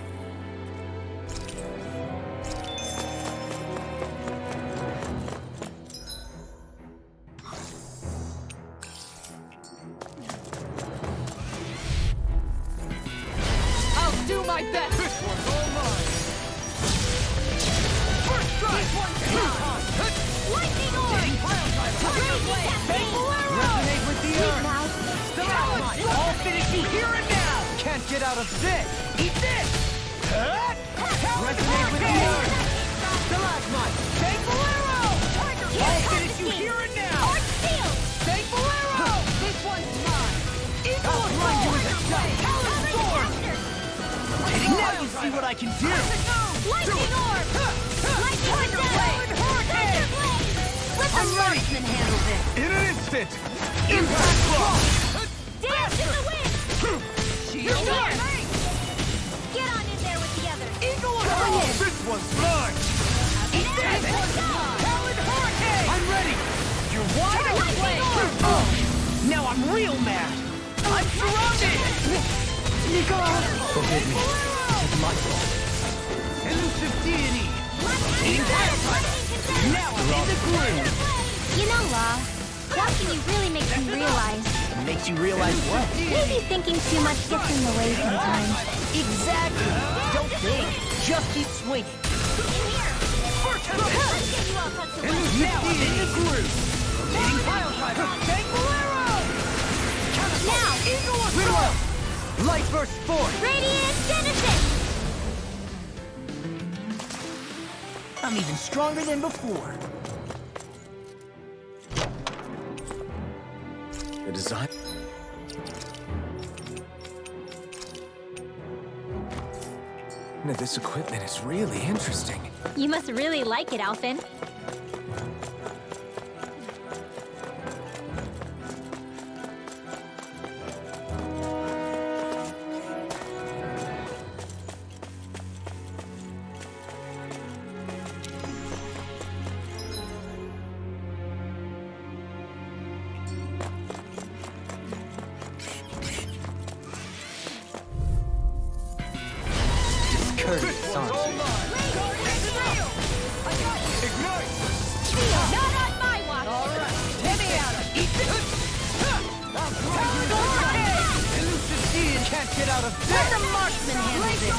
I'll do my best! This one's all mine! First strike! This one's mine! Lightning Orb! Tiger Blade! Resonate with the earth! Now, Stalagmite! I'll finish you here and now! Can't get out of this! Eat this! Resonate with the earth! Stalagmite! Thankful arrow! I'll finish you here and now! Arch Shield! Thankful arrow! This one's mine! I'll blind you with a shot! Talon sword! Now you see what I can do! Lightning Orb! Lightning Blade! Thunder Blade! Let the marksman handle this! In an instant! Impact block! Dance in the wind! Shield Here! Get on in there with the others! Eagle assault! This one's mine! Eat this! Talon Hurricane! I'm ready! You're wide Lightning awake! Orb! Oh, now I'm real mad! I'm surrounded! Forgive me. It's my fault. Elusive deity! Now I'm in the groove! you know, Law, watching you really makes me realize Makes you realize what? maybe thinking too much gets in the way sometimes. Exactly! Don't think. Just keep swinging. Now I'm in the groove! Rotating pile driver! Thankful arrow! Now, Eagle assault! Light burst forth! Radiant Genesis! I'm even stronger than before. The design... Now, this equipment is really interesting. You must really like it, Alphen. Discourteous, aren't you? Ignite! Not on my watch! Alright, let me out! Eat this! Elusive deity can't get out of this! Let the marksman handle this!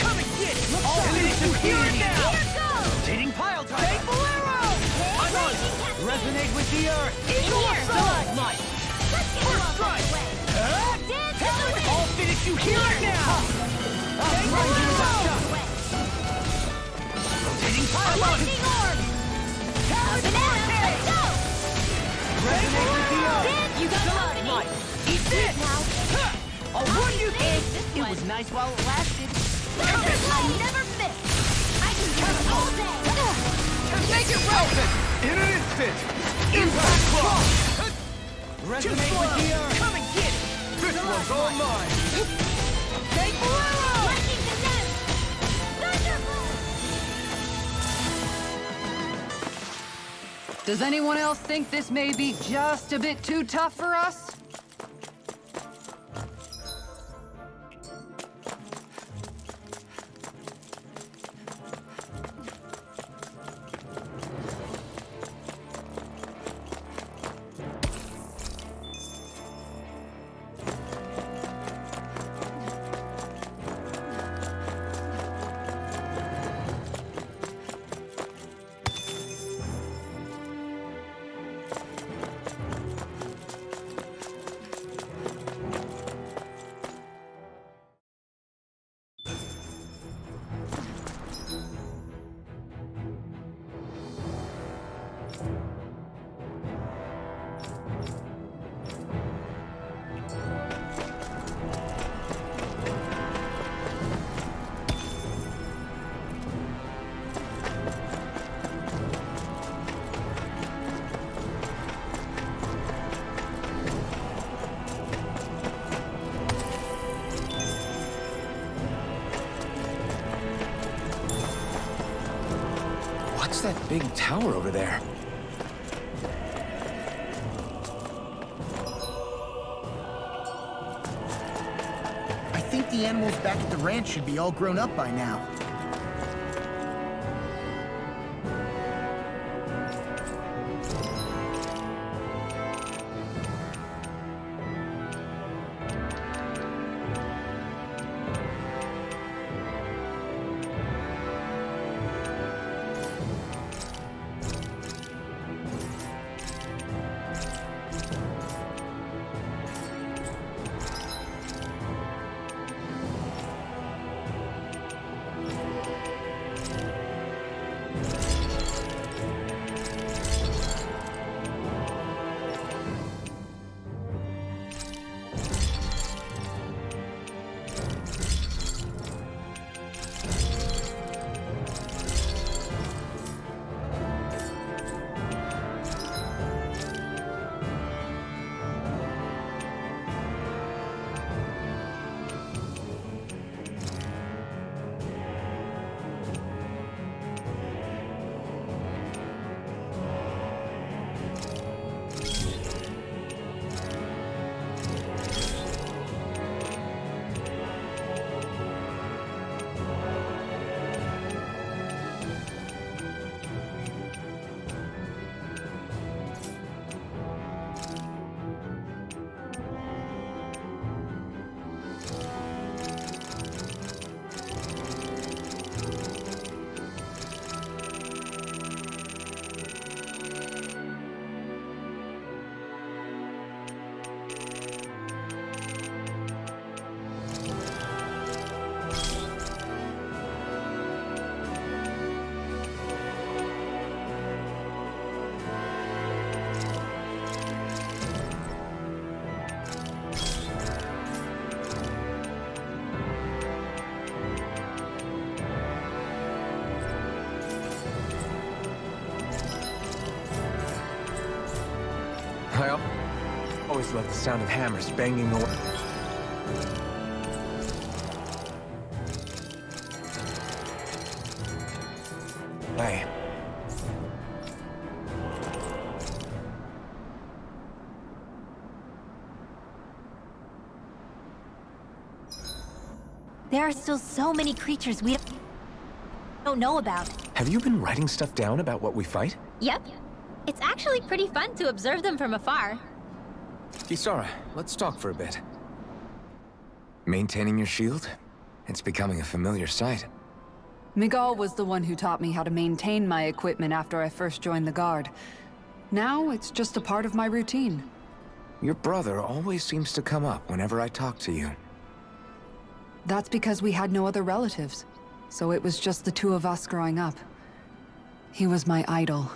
Come and get it! Elusive deity! Here goes! Rotating pile driver! Thankful arrow! I'm on it! Resonate with the earth! Eagle Stalagmite! First strike! I'll finish you here and now! I'll blind you with a shot! Rotating pile driver! Lightning Orb! Banana, let's go! Resonate with the earth! You got Stalagmite! Eat this! I'll run you through! It was nice while it lasted. I never miss! I can count all day! Make it relevant! In an instant! Impact block! Resonate with the earth! Come and get it! This one's all mine! Thankful arrow! Lightning condemned! Thunderbolt! Does anyone else think this may be just a bit too tough for us? What's that big tower over there? I think the animals back at the ranch should be all grown up by now. I always love the sound of hammers banging away. Hey. There are still so many creatures we don't know about. Have you been writing stuff down about what we fight? Yep. It's actually pretty fun to observe them from afar. Kisara, let's talk for a bit. Maintaining your shield? It's becoming a familiar sight. Miguel was the one who taught me how to maintain my equipment after I first joined the Guard. Now, it's just a part of my routine. Your brother always seems to come up whenever I talk to you. That's because we had no other relatives, so it was just the two of us growing up. He was my idol,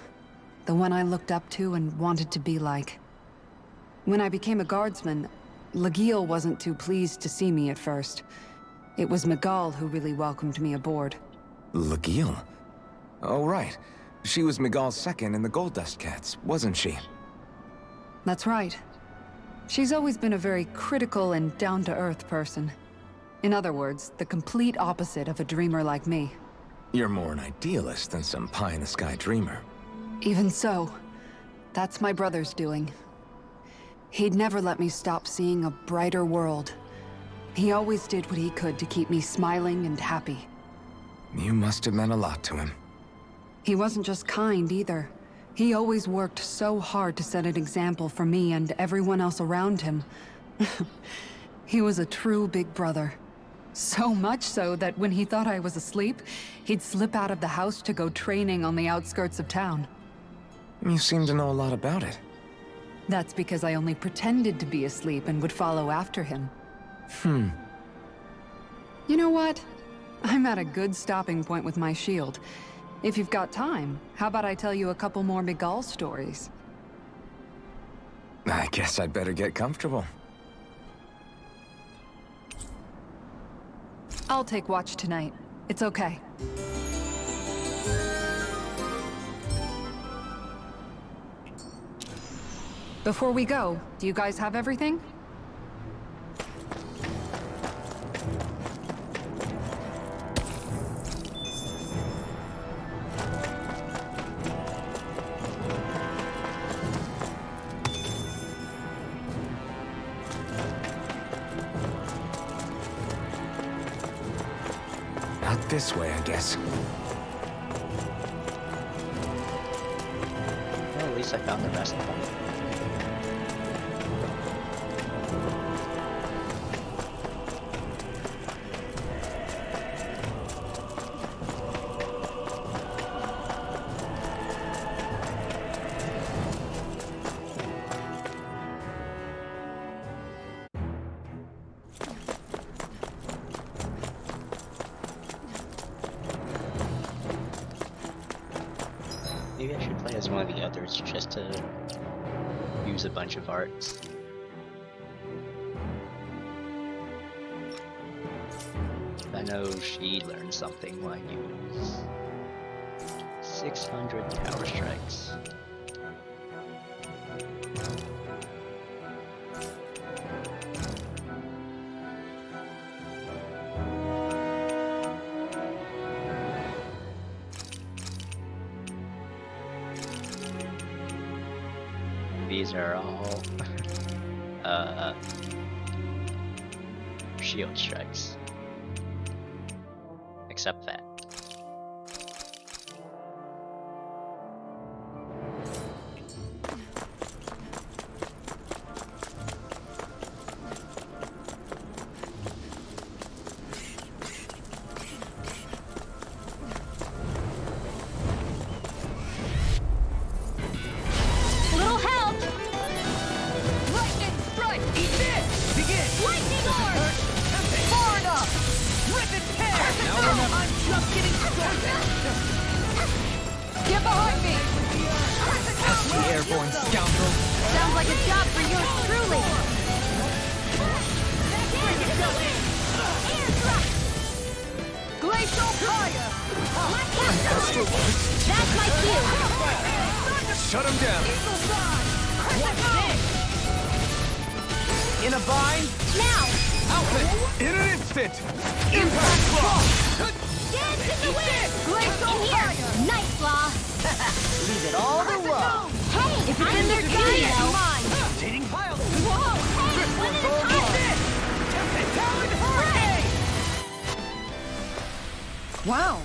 the one I looked up to and wanted to be like. When I became a guardsman, Lagiel wasn't too pleased to see me at first. It was Miguel who really welcomed me aboard. Lagiel? Oh, right. She was Miguel's second in the Gold Dust Cats, wasn't she? That's right. She's always been a very critical and down-to-earth person. In other words, the complete opposite of a dreamer like me. You're more an idealist than some pie-in-the-sky dreamer. Even so, that's my brother's doing. He'd never let me stop seeing a brighter world. He always did what he could to keep me smiling and happy. You must have meant a lot to him. He wasn't just kind either. He always worked so hard to set an example for me and everyone else around him. He was a true big brother. So much so that when he thought I was asleep, he'd slip out of the house to go training on the outskirts of town. You seem to know a lot about it. That's because I only pretended to be asleep and would follow after him. You know what? I'm at a good stopping point with my shield. If you've got time, how about I tell you a couple more Miguel stories? I guess I'd better get comfortable. I'll take watch tonight. It's okay. Before we go, do you guys have everything? this way, I guess. Well, at least I found the rest of them. Maybe I should play as one of the others just to use a bunch of arts. I know she learned something when I use 600 power strikes. These are all shield strikes, except that. Little help! Lightning strike! Eat this! Begin! Lightning orb! Far enough! Rip and tear! I'm just getting started! Get behind me! Pesky airborne scoundrel. Sounds like a job for yours truly! Glacial fire! That's my cue! Shut him down! In a bind? Now! Outfit! In an instant! Impact block! Dance in the wind! In here! Nice, Law! Leave it all to Law. Hey! If it's in their sky, though! Rotating pile! Whoa! Hey! One at a time! Wow,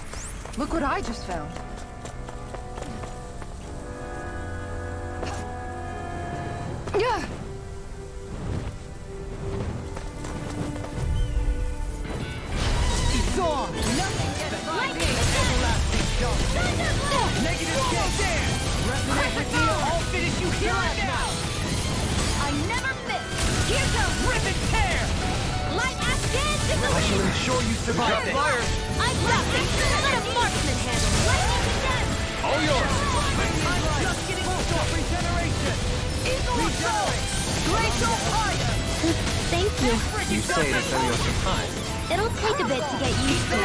look what I just found. Yeah. It's on! Nothing gets by me! Negative dance! Resonate with you! I'll finish you here and now! I never miss! Here goes rip and tear! Light ass dance in the I shall wind! ensure you survive this! I'm blessing! Let a marksman handle it! Lightning condemned! All yours! I'm just getting full regeneration! Eagle soul! Glacial fire! Thank you. You say to show your surprise. It'll take a bit to get used to.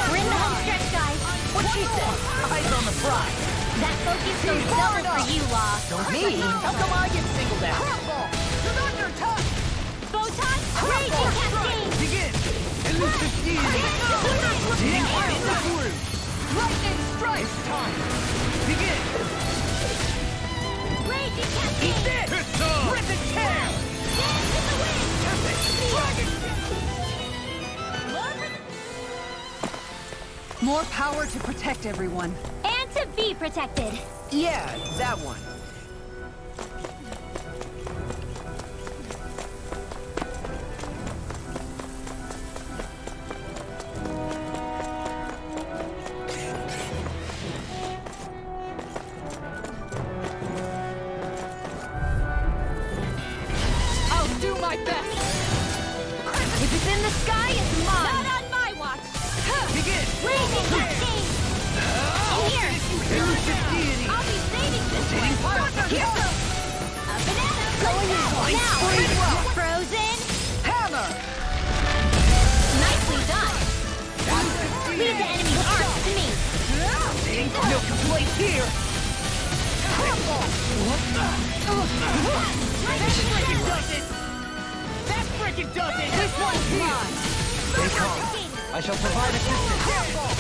We're in the home stretch, guys. What she said? Eyes on the prize. That focus goes double for you, Law. Me? How come I get singled out? Thunder touch! Photon, raging cascade! Begin! Elusive healing! Hitting fire in the groove! Lightning strike! It's time! Begin! Raging Eat cascade! this! Rip and tear! Dance in the wind! More power to protect everyone. And to be protected. Yeah, that one. I'll do my best! If it's in the sky, it's mine! Not on my watch! Begin! Raging cascade! Here! Elusive deity! I'll be saving this Hitting one! fire! Here goes! A banana! Going in! Now! Frozen! Hammer! Nicely done! Leave the enemy's arms to me! Ain't no complaint here! That frickin' does it! This one's mine! Stay calm. I shall provide assistance.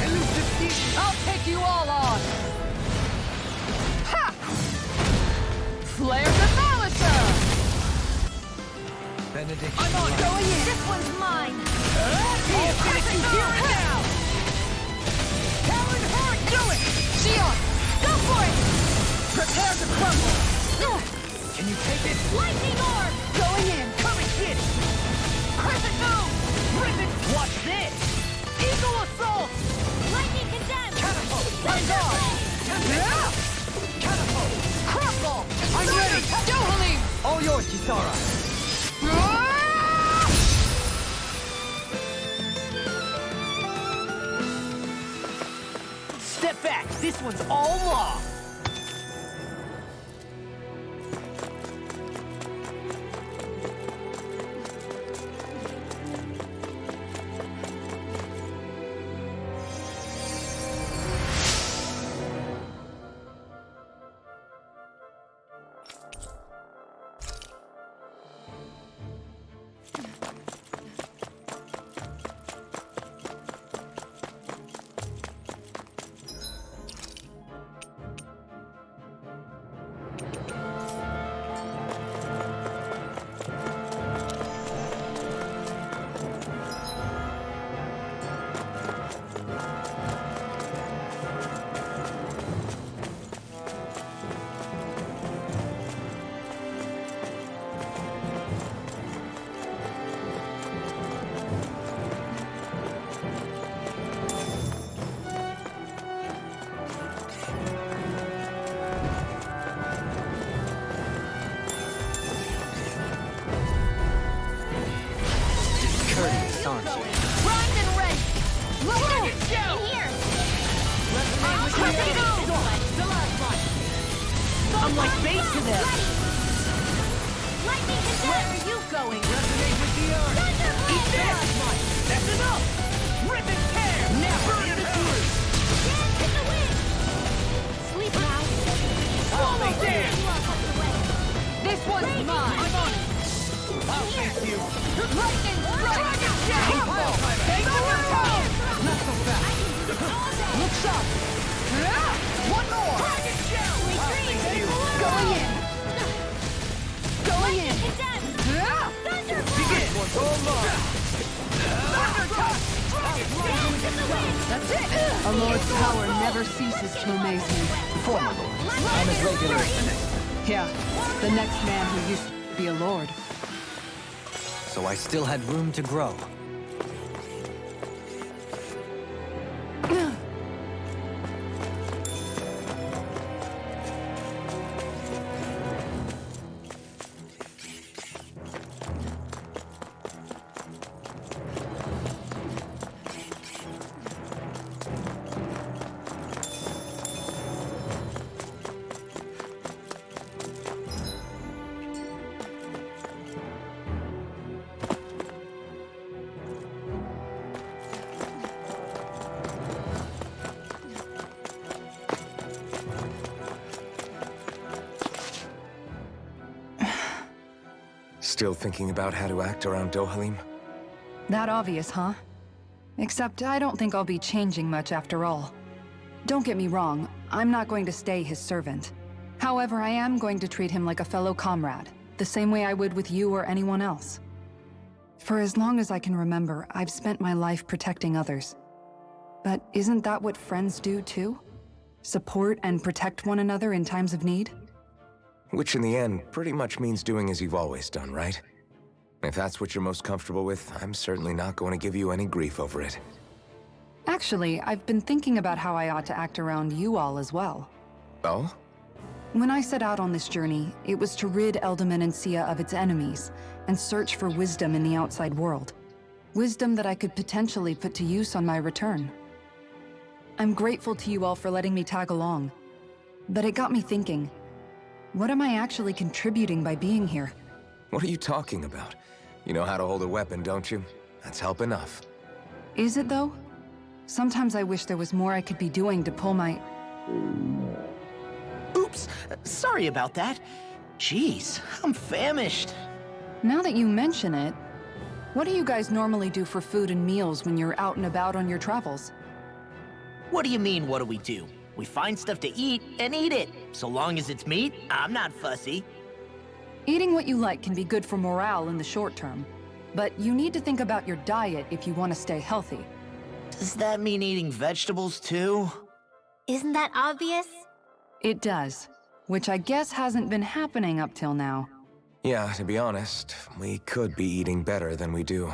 Elusive deity! I'll take you all on! Ha! Flare the Malicer! Benedict. I'm on going in. This one's mine! I'll finish you here and now. Talon Heart, do it. Xion, Go for it! prepare to crumble. Can you take it? Lightning orb! Going in. Come and get it. Crescent moon. Ribbon. Watch this. Eagle assault. Lightning condemned! Catapult. Rise on. Yeah. Catapult. Crumble. I'm ready! Dohalim! All yours, Kisara. Step back. This one's all law. Courteous, aren't you? Primed and ready! Dragon Shell. In here! Resonate with Crescent the moon! The last one. I'm like bait to them. Ready! Lightning Where condemned! are you going? Resonate with the earth. Thunderblade! Eat this. That's enough. Rip and tear. Now burn it through. Dance in the wind! Sleep now! Swallow dance. This one's mine! I'm on it. I'll face you. Lightning strike! Dragon Shell. Thank you. Not so fast! Look sharp. One more. Dragon Shell. I'll face you. Going in! Going in. Condemned! Thunderblade! Begin. Thunder touch. Dance in the wind! That's it. A lord's power never ceases to amaze me. Former lord. I'm as regular as the next. Yeah, the next man who used to be a lord. So I still had room to grow. Still thinking about how to act around Dohalim? That obvious, huh? Except I don't think I'll be changing much after all. Don't get me wrong, I'm not going to stay his servant. However, I am going to treat him like a fellow comrade, the same way I would with you or anyone else. For as long as I can remember, I've spent my life protecting others. But isn't that what friends do too? Support and protect one another in times of need? Which in the end pretty much means doing as you've always done, right? If that's what you're most comfortable with, I'm certainly not going to give you any grief over it. Actually, I've been thinking about how I ought to act around you all as well. Oh? When I set out on this journey, it was to rid Eldaman and Sia of its enemies, and search for wisdom in the outside world. Wisdom that I could potentially put to use on my return. I'm grateful to you all for letting me tag along. But it got me thinking, what am I actually contributing by being here? What are you talking about? You know how to hold a weapon, don't you? That's help enough. Is it though? Sometimes I wish there was more I could be doing to pull my... Oops, sorry about that. Jeez, I'm famished. Now that you mention it, what do you guys normally do for food and meals when you're out and about on your travels? What do you mean, what do we do? We find stuff to eat and eat it. So long as it's meat, I'm not fussy. Eating what you like can be good for morale in the short term, but you need to think about your diet if you want to stay healthy. Does that mean eating vegetables too? Isn't that obvious? It does, which I guess hasn't been happening up till now. Yeah, to be honest, we could be eating better than we do.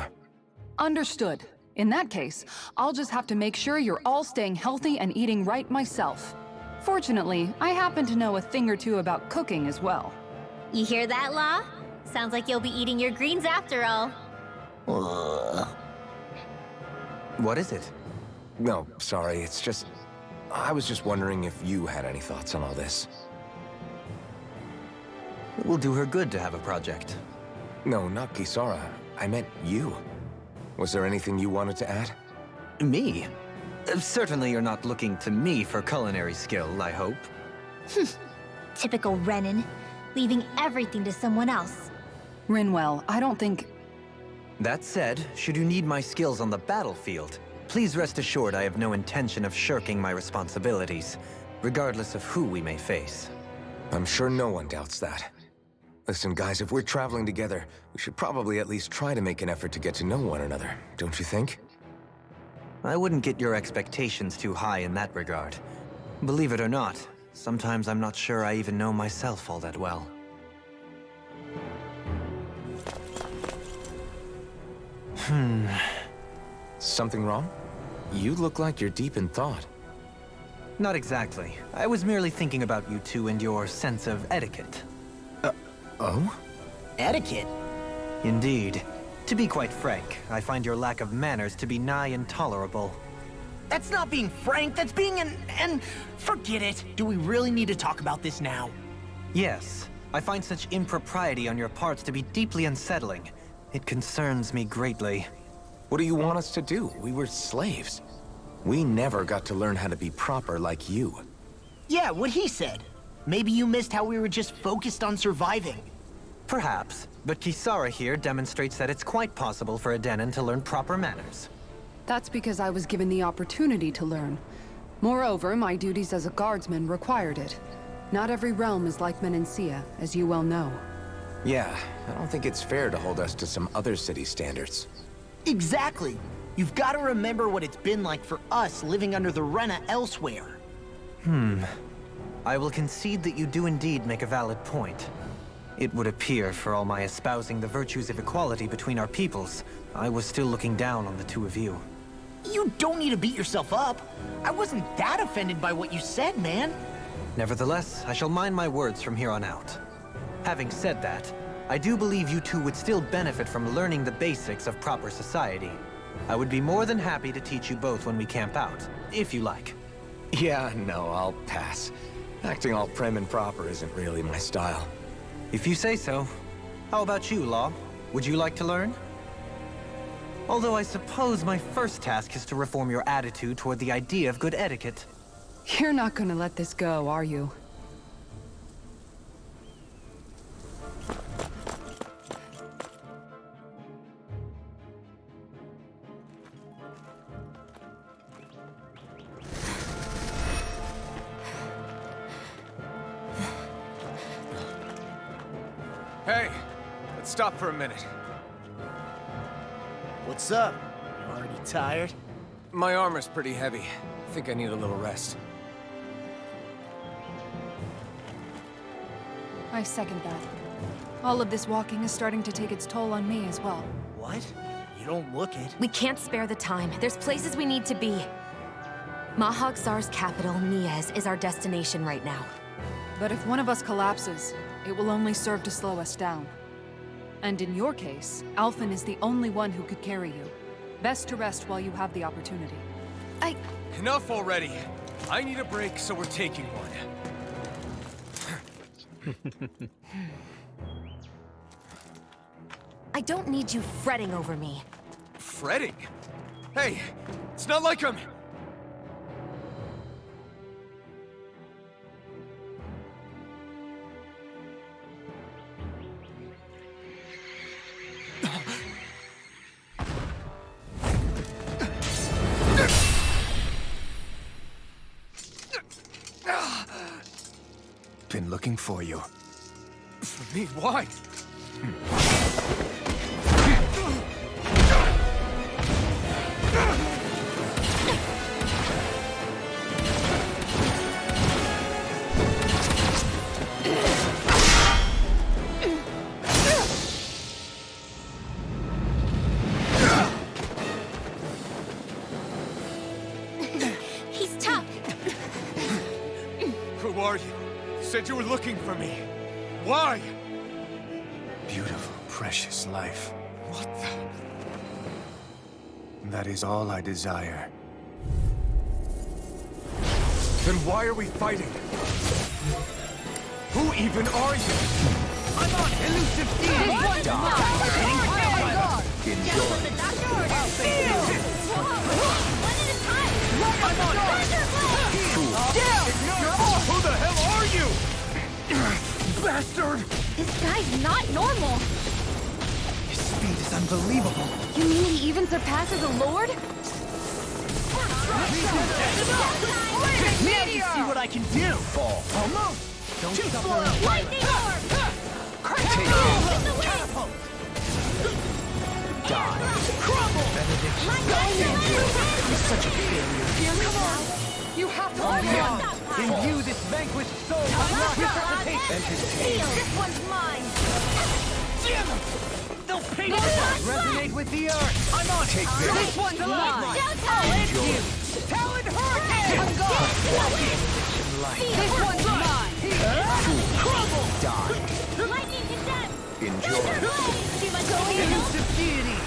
Understood. In that case, I'll just have to make sure you're all staying healthy and eating right myself. Fortunately, I happen to know a thing or two about cooking as well. You hear that, Law? Sounds like you'll be eating your greens after all. What is it? No, sorry, it's just... I was just wondering if you had any thoughts on all this. It will do her good to have a project. No, not Kisara. I meant you. Was there anything you wanted to add? Me? Certainly you're not looking to me for culinary skill, I hope. Typical Renan, leaving everything to someone else. Rinwell, I don't think... That said, should you need my skills on the battlefield, please rest assured I have no intention of shirking my responsibilities, regardless of who we may face. I'm sure no one doubts that. Listen, guys, if we're traveling together, we should probably at least try to make an effort to get to know one another, don't you think? I wouldn't get your expectations too high in that regard. Believe it or not, sometimes I'm not sure I even know myself all that well. Something wrong? You look like you're deep in thought. Not exactly. I was merely thinking about you two and your sense of etiquette. Oh? Etiquette? Indeed. To be quite frank, I find your lack of manners to be nigh intolerable. That's not being frank, that's being and forget it. Do we really need to talk about this now? Yes. I find such impropriety on your parts to be deeply unsettling. It concerns me greatly. What do you want us to do? We were slaves. We never got to learn how to be proper like you. Yeah, what he said. Maybe you missed how we were just focused on surviving. Perhaps, but Kisara here demonstrates that it's quite possible for a Denon to learn proper manners. That's because I was given the opportunity to learn. Moreover, my duties as a guardsman required it. Not every realm is like Menancia, as you well know. Yeah, I don't think it's fair to hold us to some other city standards. Exactly. You've got to remember what it's been like for us living under the Rena elsewhere. I will concede that you do indeed make a valid point. It would appear, for all my espousing the virtues of equality between our peoples, I was still looking down on the two of you. You don't need to beat yourself up. I wasn't that offended by what you said, man. Nevertheless, I shall mind my words from here on out. Having said that, I do believe you two would still benefit from learning the basics of proper society. I would be more than happy to teach you both when we camp out, if you like. Yeah, no, I'll pass. Acting all prim and proper isn't really my style. If you say so. How about you, Law? Would you like to learn? Although I suppose my first task is to reform your attitude toward the idea of good etiquette. You're not gonna let this go, are you? Hey, let's stop for a minute. What's up? You already tired? My armor's pretty heavy. I think I need a little rest. I second that. All of this walking is starting to take its toll on me as well. What? You don't look it. We can't spare the time. There's places we need to be. Mahag Sar's capital, Niez, is our destination right now. But if one of us collapses, it will only serve to slow us down. And in your case, Alphen is the only one who could carry you. Best to rest while you have the opportunity. Enough already! I need a break, so we're taking one. I don't need you fretting over me. Fretting? Hey, it's not like I'm... Been looking for you. for me. Why? He's tough. Who are you? You said you were looking for me. Why? Beautiful, precious life. What the? That is all I desire. Then why are we fighting? Who even are you? I'm on elusive deity. One Enjoy. Who the hell are you? Bastard! This guy's not normal. His speed is unbelievable. You mean he even surpasses a lord? Now you see what I can do. Fall. Almost. Don't Too suffer slow. in silence. Lightning orb. Take Catapult. Die. Crumble. He's Such a failure. Come on! You have to Beyond. overcome! Imbue this vanquished soul with resuscitation. This one's mine. Damn them. They'll pay for that. Resonate with the earth. I'm on. Take this. This one's mine. Showtime. I'll end you. Talon Hurricane. I'm gone. This one's mine! Crumble. Die. Lightning condemned. Enjoy. Too much over here. Elusive deity.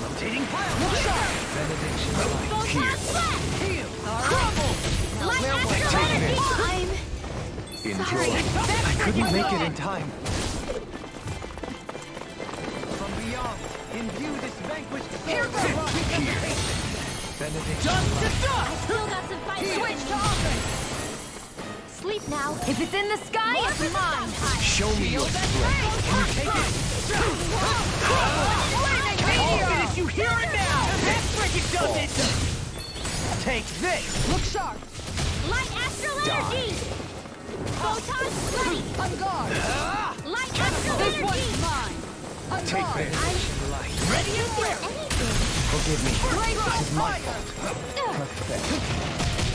Rotating plasma. Benediction light. Photon blast. Heal. Crumble. Light Where astral will I energy. Enjoy. I couldn't make it in time. From beyond, imbue this vanquished soul. Here goes. Benediction Dust to light. dust. I still got some fight. Switch to offense. Sleep now. If it's in the sky, it's mine. Show me your strength. Can you take it? I'll finish you here and now. That's freaking does it. Take this. Look sharp! Light astral energy. Photon ready. On guard! Light astral This energy. one's mine! On Take guard! this. Ready and Feel ready. anything. Forgive me. This is my fault.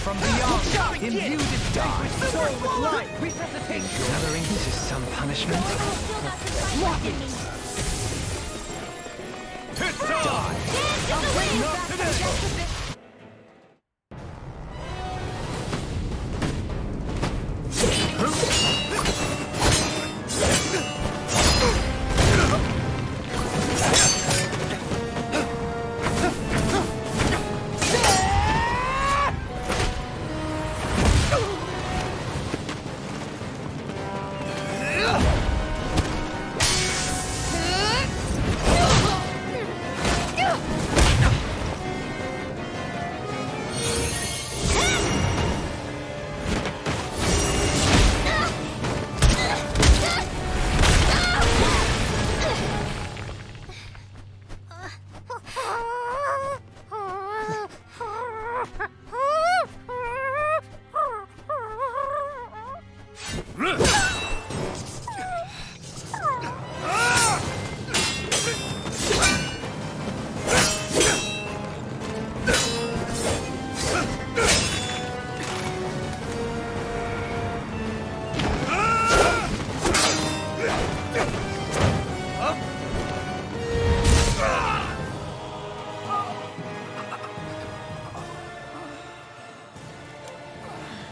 From beyond, imbue this vanquished soul with light. Resuscitation. Gathering to some punishment. Still got some fight left in me. It's on! Dance in the wind.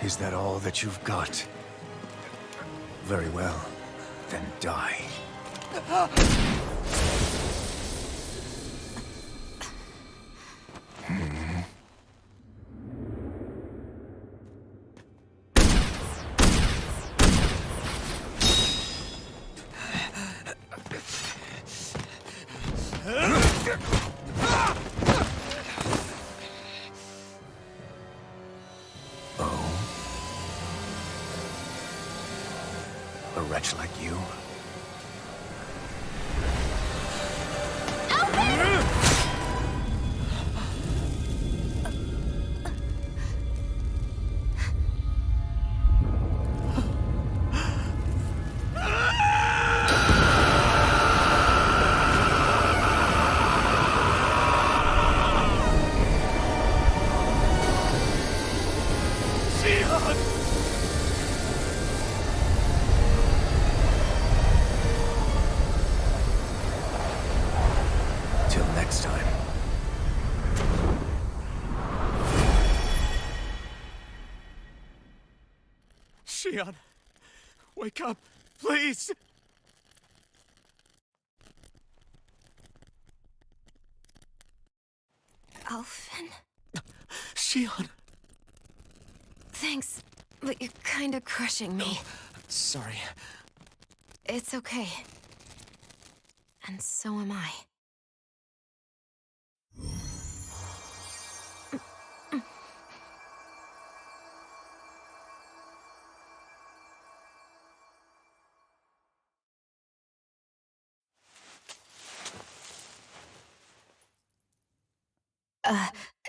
Is that all that you've got? Very well. Then die. A wretch like you? Shion, wake up, please! Alphen? Shion! Thanks, but you're kinda crushing me. Sorry. It's okay. And so am I.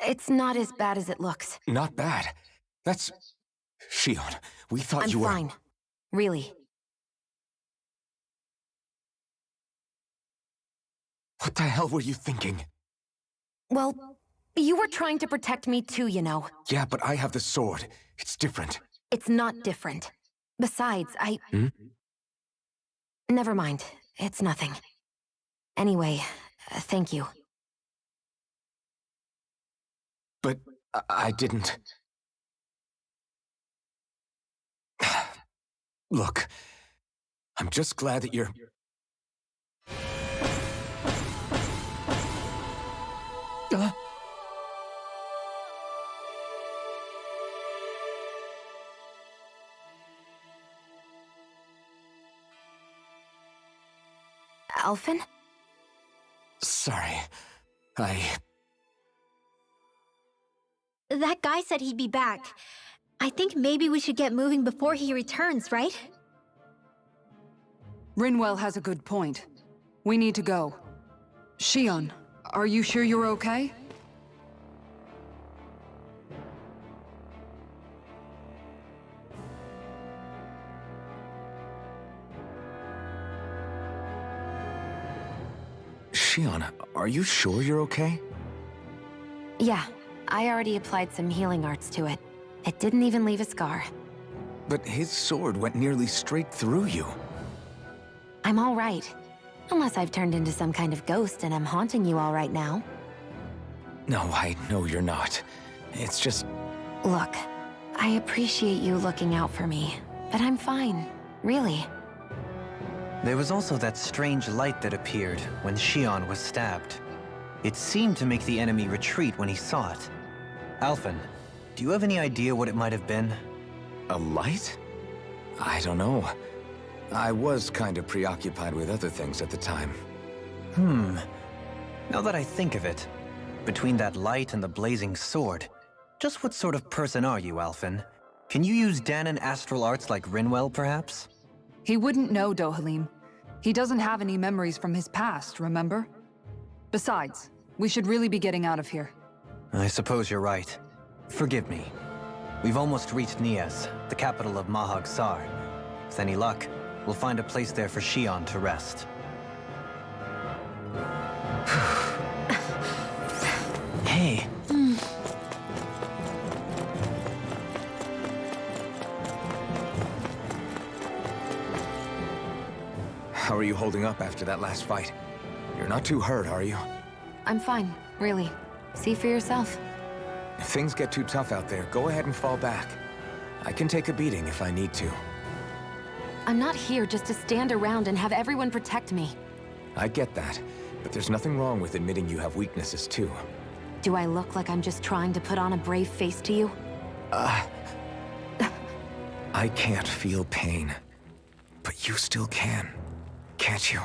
It's not as bad as it looks. Not bad. That's... Shion, we thought I'm you were... fine. Really. What the hell were you thinking? Well, you were trying to protect me too, you know. Yeah, but I have the sword. It's different. It's not different. Besides, Hmm? Never mind. It's nothing. Anyway, thank you. But I didn't... Look, I'm just glad that you're... Alphen? Sorry. That guy said he'd be back. I think maybe we should get moving before he returns, right? Rinwell has a good point. We need to go. Shion, are you sure you're okay? Shion, are you sure you're okay? Yeah, I already applied some healing arts to it. It didn't even leave a scar. But his sword went nearly straight through you. I'm all right. Unless I've turned into some kind of ghost and I'm haunting you all right now. No, I know you're not. It's just... Look, I appreciate you looking out for me, but I'm fine. Really. There was also that strange light that appeared when Shion was stabbed. It seemed to make the enemy retreat when he saw it. Alphen, do you have any idea what it might have been? A light? I don't know. I was kind of preoccupied with other things at the time. Now that I think of it, between that light and the blazing sword, just what sort of person are you, Alphen? Can you use Dahnan astral arts like Rinwell, perhaps? He wouldn't know, Dohalim. He doesn't have any memories from his past, remember? Besides, we should really be getting out of here. I suppose you're right. Forgive me. We've almost reached Nias, the capital of Mahag Sar. With any luck, we'll find a place there for Shion to rest. Hey. How are you holding up after that last fight? You're not too hurt, are you? I'm fine, really. See for yourself. If things get too tough out there, go ahead and fall back. I can take a beating if I need to. I'm not here just to stand around and have everyone protect me. I get that, but there's nothing wrong with admitting you have weaknesses too. Do I look like I'm just trying to put on a brave face to you? I can't feel pain. But you still can, can't you?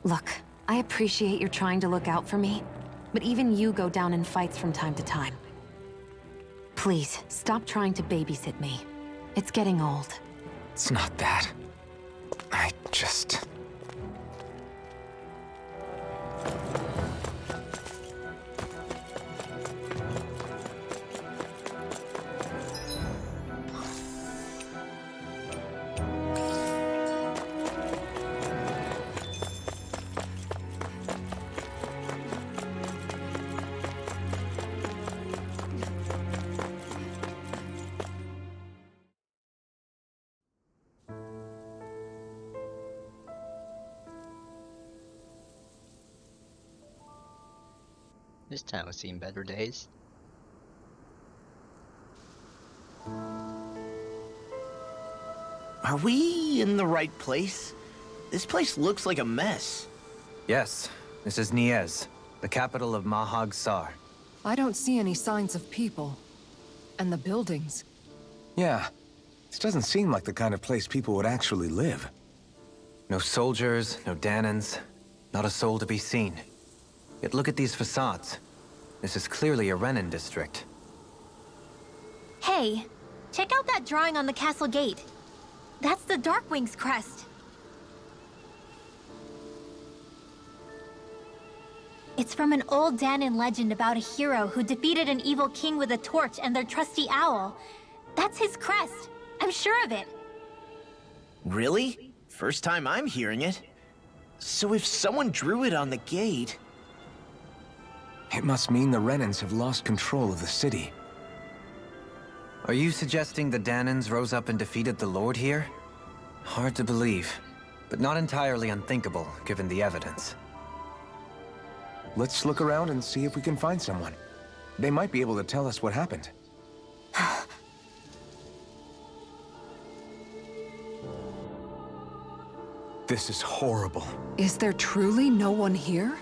Look, I appreciate you're trying to look out for me, but even you go down in fights from time to time. Please, stop trying to babysit me. It's getting old. It's not that. I just... This town has seen better days. Are we in the right place? This place looks like a mess. Yes, this is Niez, the capital of Mahag Sar. I don't see any signs of people. And the buildings. Yeah, this doesn't seem like the kind of place people would actually live. No soldiers, no Danans, not a soul to be seen. Yet look at these facades. This is clearly a Renan district. Hey, check out that drawing on the castle gate. That's the Darkwing's crest. It's from an old Danan legend about a hero who defeated an evil king with a torch and their trusty owl. That's his crest. I'm sure of it. Really? First time I'm hearing it. So if someone drew it on the gate... It must mean the Renans have lost control of the city. Are you suggesting the Danans rose up and defeated the Lord here? Hard to believe, but not entirely unthinkable, given the evidence. Let's look around and see if we can find someone. They might be able to tell us what happened. This is horrible. Is there truly no one here?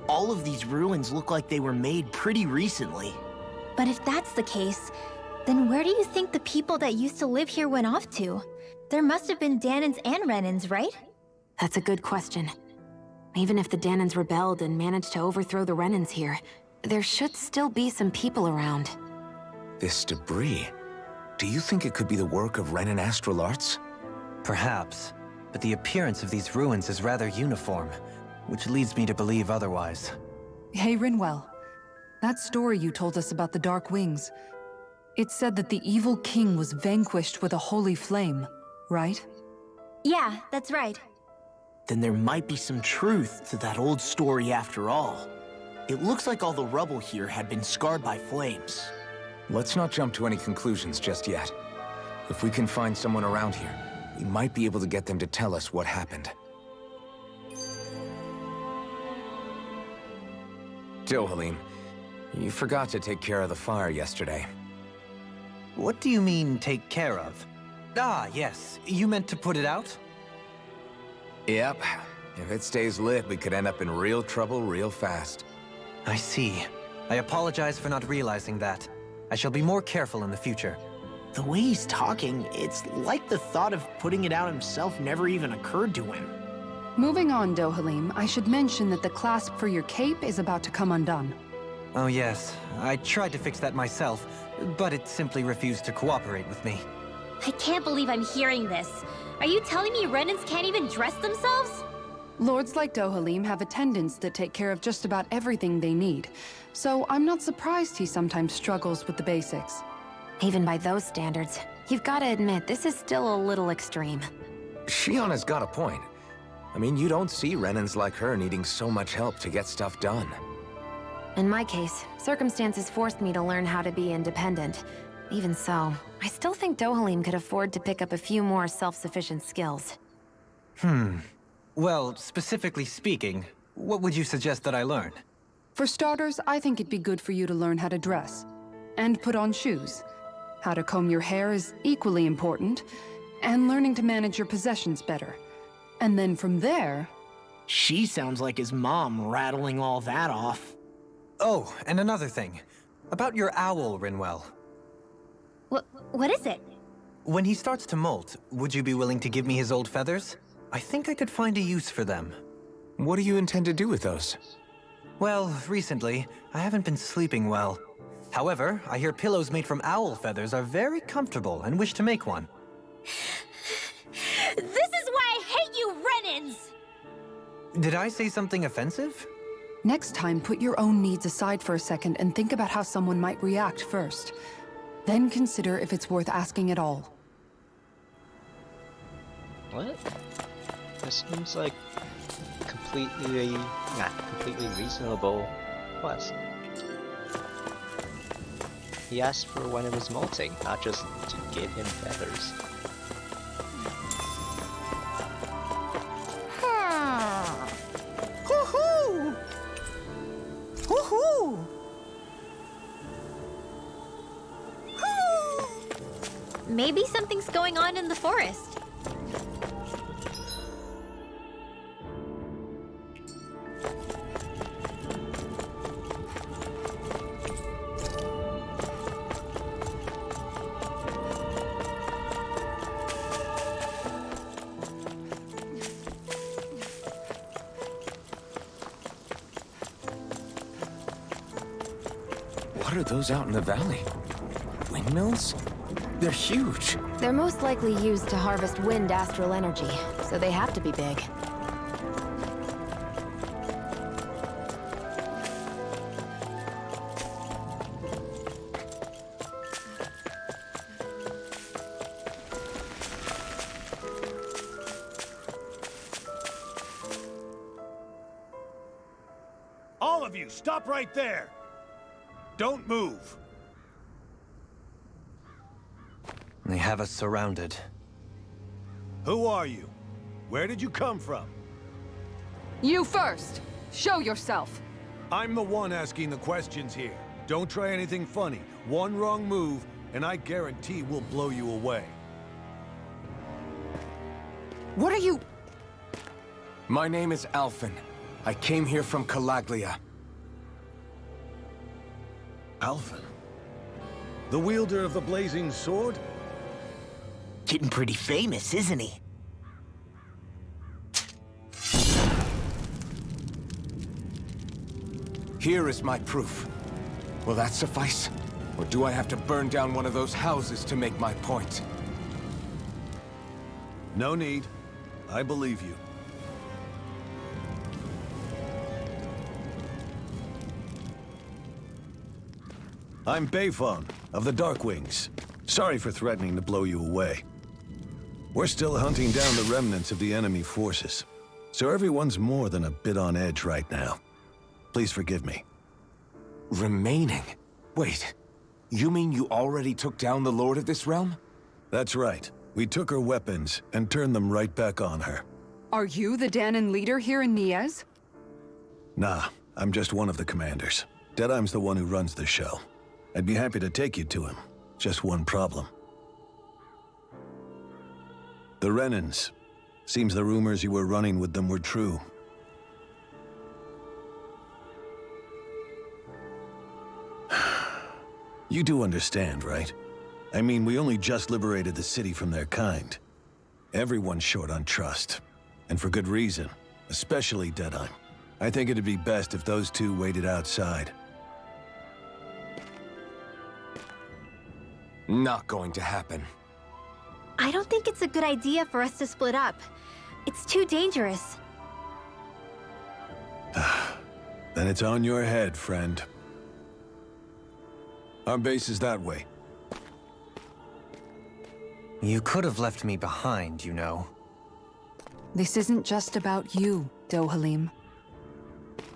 All of these ruins look like they were made pretty recently. But if that's the case, then where do you think the people that used to live here went off to? There must have been Danans and Renans, right? That's a good question. Even if the Danans rebelled and managed to overthrow the Renans here, there should still be some people around. This debris. Do you think it could be the work of Renan astral arts? Perhaps, but the appearance of these ruins is rather uniform, which leads me to believe otherwise. Hey, Rinwell. That story you told us about the Dark Wings. It said that the evil king was vanquished with a holy flame, right? Yeah, that's right. Then there might be some truth to that old story after all. It looks like all the rubble here had been scarred by flames. Let's not jump to any conclusions just yet. If we can find someone around here, we might be able to get them to tell us what happened. Dohalim, you forgot to take care of the fire yesterday. What do you mean, take care of? Ah, yes. You meant to put it out? Yep. If it stays lit, we could end up in real trouble real fast. I see. I apologize for not realizing that. I shall be more careful in the future. The way he's talking, it's like the thought of putting it out himself never even occurred to him. Moving on, Dohalim, I should mention that the clasp for your cape is about to come undone. Oh yes, I tried to fix that myself, but it simply refused to cooperate with me. I can't believe I'm hearing this. Are you telling me Renans can't even dress themselves? Lords like Dohalim have attendants that take care of just about everything they need, so I'm not surprised he sometimes struggles with the basics. Even by those standards, you've got to admit this is still a little extreme. Shionna's got a point. I mean, you don't see Renans like her needing so much help to get stuff done. In my case, circumstances forced me to learn how to be independent. Even so, I still think Dohalim could afford to pick up a few more self-sufficient skills. Well, specifically speaking, what would you suggest that I learn? For starters, I think it'd be good for you to learn how to dress. And put on shoes. How to comb your hair is equally important. And learning to manage your possessions better. And then from there... She sounds like his mom rattling all that off. Oh, and another thing. About your owl, Rinwell. What is it? When he starts to molt, would you be willing to give me his old feathers? I think I could find a use for them. What do you intend to do with those? Well, recently, I haven't been sleeping well. However, I hear pillows made from owl feathers are very comfortable and wish to make one. This is why I hate you, Renans! Did I say something offensive? Next time, put your own needs aside for a second and think about how someone might react first. Then consider if it's worth asking at all. What? This seems like not completely reasonable quest. He asked for when it was molting, not just to give him feathers. Maybe something's going on in the forest. What are those out in the valley? Windmills? They're huge. They're most likely used to harvest wind astral energy, so they have to be big. All of you, stop right there! Don't move! They have us surrounded. Who are you? Where did you come from? You first! Show yourself! I'm the one asking the questions here. Don't try anything funny. One wrong move, and I guarantee we'll blow you away. What are you... My name is Alphen. I came here from Calaglia. Alphen? The wielder of the blazing sword? Getting pretty famous, isn't he? Here is my proof. Will that suffice? Or do I have to burn down one of those houses to make my point? No need. I believe you. I'm Bayfon, of the Darkwings. Sorry for threatening to blow you away. We're still hunting down the remnants of the enemy forces, so everyone's more than a bit on edge right now. Please forgive me. Remaining? Wait, you mean you already took down the Lord of this realm? That's right. We took her weapons and turned them right back on her. Are you the Dahnan leader here in Niez? Nah, I'm just one of the commanders. Deadeye's the one who runs the show. I'd be happy to take you to him. Just one problem. The Renans. Seems the rumors you were running with them were true. You do understand, right? I mean, we only just liberated the city from their kind. Everyone's short on trust. And for good reason. Especially Deadeye. I think it'd be best if those two waited outside. Not going to happen. I don't think it's a good idea for us to split up. It's too dangerous. Then it's on your head, friend. Our base is that way. You could have left me behind, you know. This isn't just about you, Dohalim.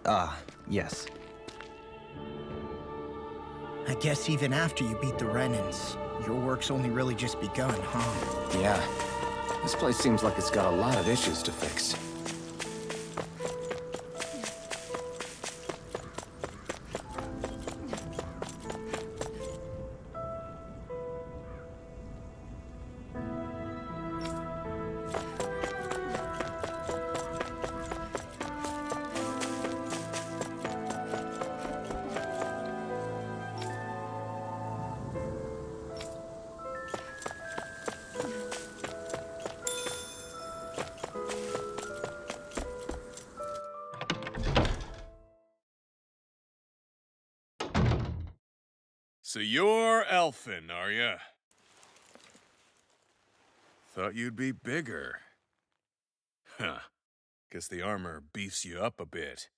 Ah, yes. I guess even after you beat the Renans, your work's only really just begun, huh? Yeah. This place seems like it's got a lot of issues to fix. So you're Alphen, are ya? Thought you'd be bigger. Huh. Guess the armor beefs you up a bit.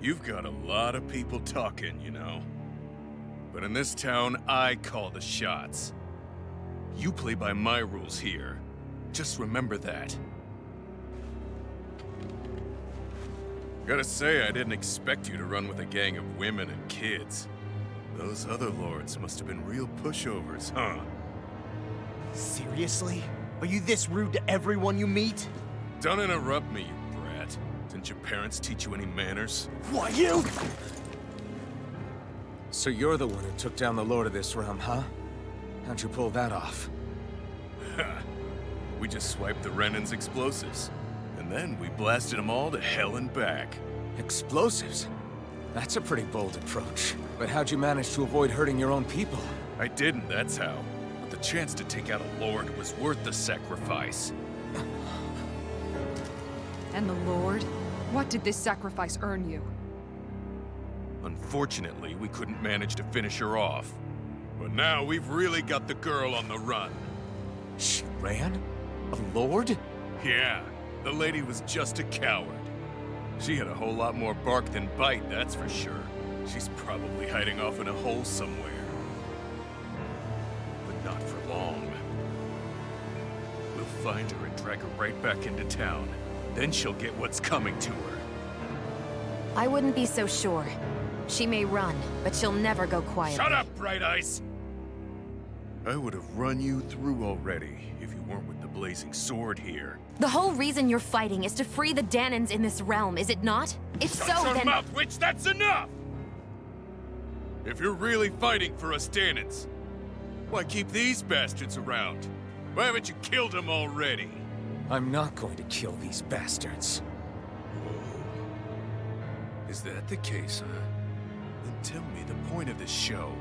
You've got a lot of people talking, you know. But in this town, I call the shots. You play by my rules here. Just remember that. Gotta say, I didn't expect you to run with a gang of women and kids. Those other lords must have been real pushovers, huh? Seriously? Are you this rude to everyone you meet? Don't interrupt me, you brat. Didn't your parents teach you any manners? What, you? So you're the one who took down the Lord of this realm, huh? How'd you pull that off? We just swiped the Renan's explosives. And then we blasted them all to hell and back. Explosives? That's a pretty bold approach. But how'd you manage to avoid hurting your own people? I didn't, that's how. But the chance to take out a lord was worth the sacrifice. And the Lord? What did this sacrifice earn you? Unfortunately, we couldn't manage to finish her off. But now we've really got the girl on the run. She ran? A lord? Yeah, the lady was just a coward. She had a whole lot more bark than bite, that's for sure. She's probably hiding off in a hole somewhere. But not for long. We'll find her and drag her right back into town. Then she'll get what's coming to her. I wouldn't be so sure. She may run, but she'll never go quiet. Shut up, Bright Eyes! I would have run you through already if you weren't with the blazing sword here. The whole reason you're fighting is to free the Danans in this realm, is it not? If Shut so, your then— mouth, witch! That's enough! If you're really fighting for us Danans, why keep these bastards around? Why haven't you killed them already? I'm not going to kill these bastards. Is that the case, huh? Then tell me the point of this show.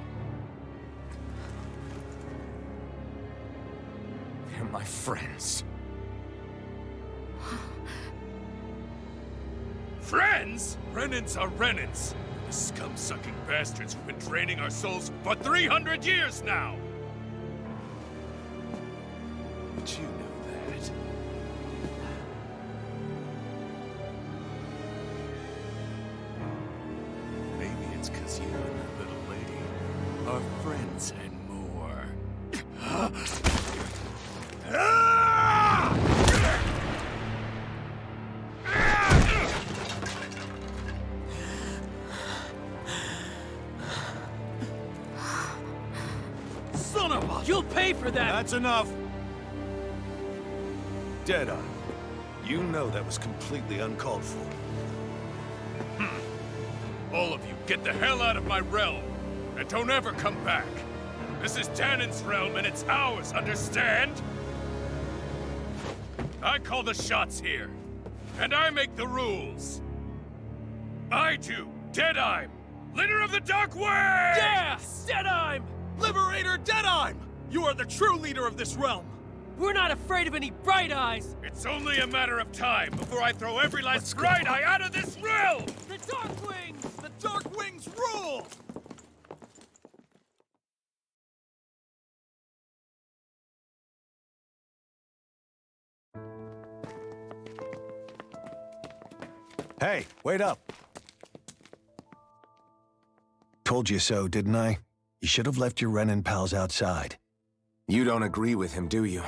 They're my friends. Friends? Renans are Renans. The scum-sucking bastards who've been draining our souls for 300 years now! But you know that. Maybe it's 'cause you and that little lady are friends and more. Son of a... You'll pay for that! That's enough! Deadeye, you know that was completely uncalled for. All of you, get the hell out of my realm! And don't ever come back! This is Danan's realm and it's ours, understand? I call the shots here. And I make the rules. I do, Deadeye, leader of the Dark Wings! Yeah! Deadeye! Liberator Deadeye! You are the true leader of this realm! We're not afraid of any Bright Eyes! It's only a matter of time before I throw every last Bright Eye out of this realm! The Dark Wings! The Dark Wings rule! Hey, wait up! Told you so, didn't I? You should have left your Renan pals outside. You don't agree with him, do you?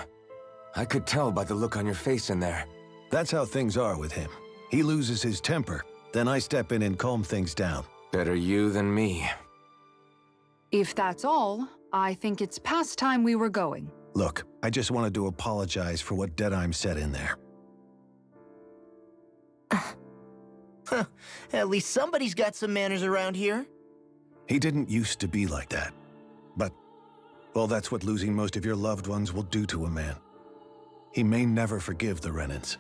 I could tell by the look on your face in there. That's how things are with him. He loses his temper, then I step in and calm things down. Better you than me. If that's all, I think it's past time we were going. Look, I just wanted to apologize for what Deadeye said in there. At least somebody's got some manners around here. He didn't used to be like that. But, well, that's what losing most of your loved ones will do to a man. He may never forgive the Renans.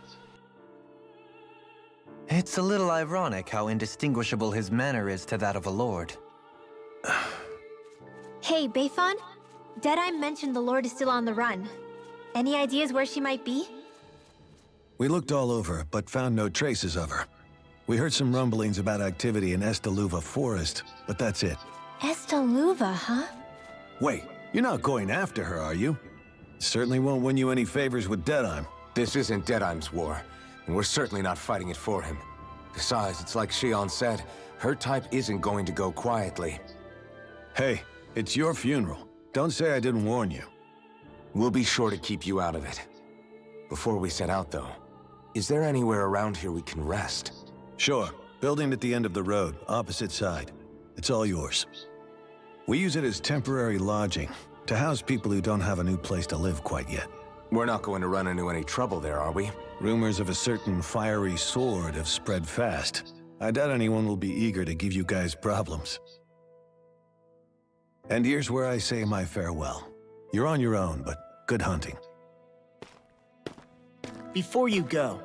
It's a little ironic how indistinguishable his manner is to that of a lord. Hey, Bayfon? Deadeye mentioned the Lord is still on the run. Any ideas where she might be? We looked all over, but found no traces of her. We heard some rumblings about activity in Estaluva Forest, but that's it. Estaluva, huh? Wait, you're not going after her, are you? Certainly won't win you any favors with Deadeye. This isn't Deadeye's war, and we're certainly not fighting it for him. Besides, it's like Shion said, her type isn't going to go quietly. Hey, it's your funeral. Don't say I didn't warn you. We'll be sure to keep you out of it. Before we set out, though, is there anywhere around here we can rest? Sure. Building at the end of the road, opposite side. It's all yours. We use it as temporary lodging, to house people who don't have a new place to live quite yet. We're not going to run into any trouble there, are we? Rumors of a certain fiery sword have spread fast. I doubt anyone will be eager to give you guys problems. And here's where I say my farewell. You're on your own, but good hunting. Before you go,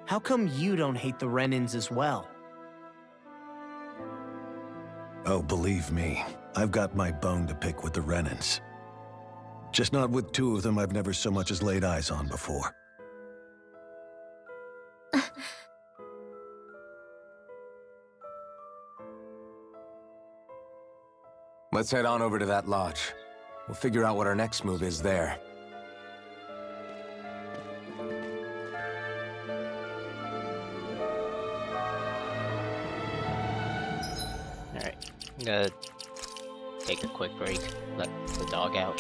how come you don't hate the Renans as well? Oh, believe me, I've got my bone to pick with the Renans. Just not with two of them I've never so much as laid eyes on before. Let's head on over to that lodge. We'll figure out what our next move is there. Alright, I'm gonna take a quick break, let the dog out.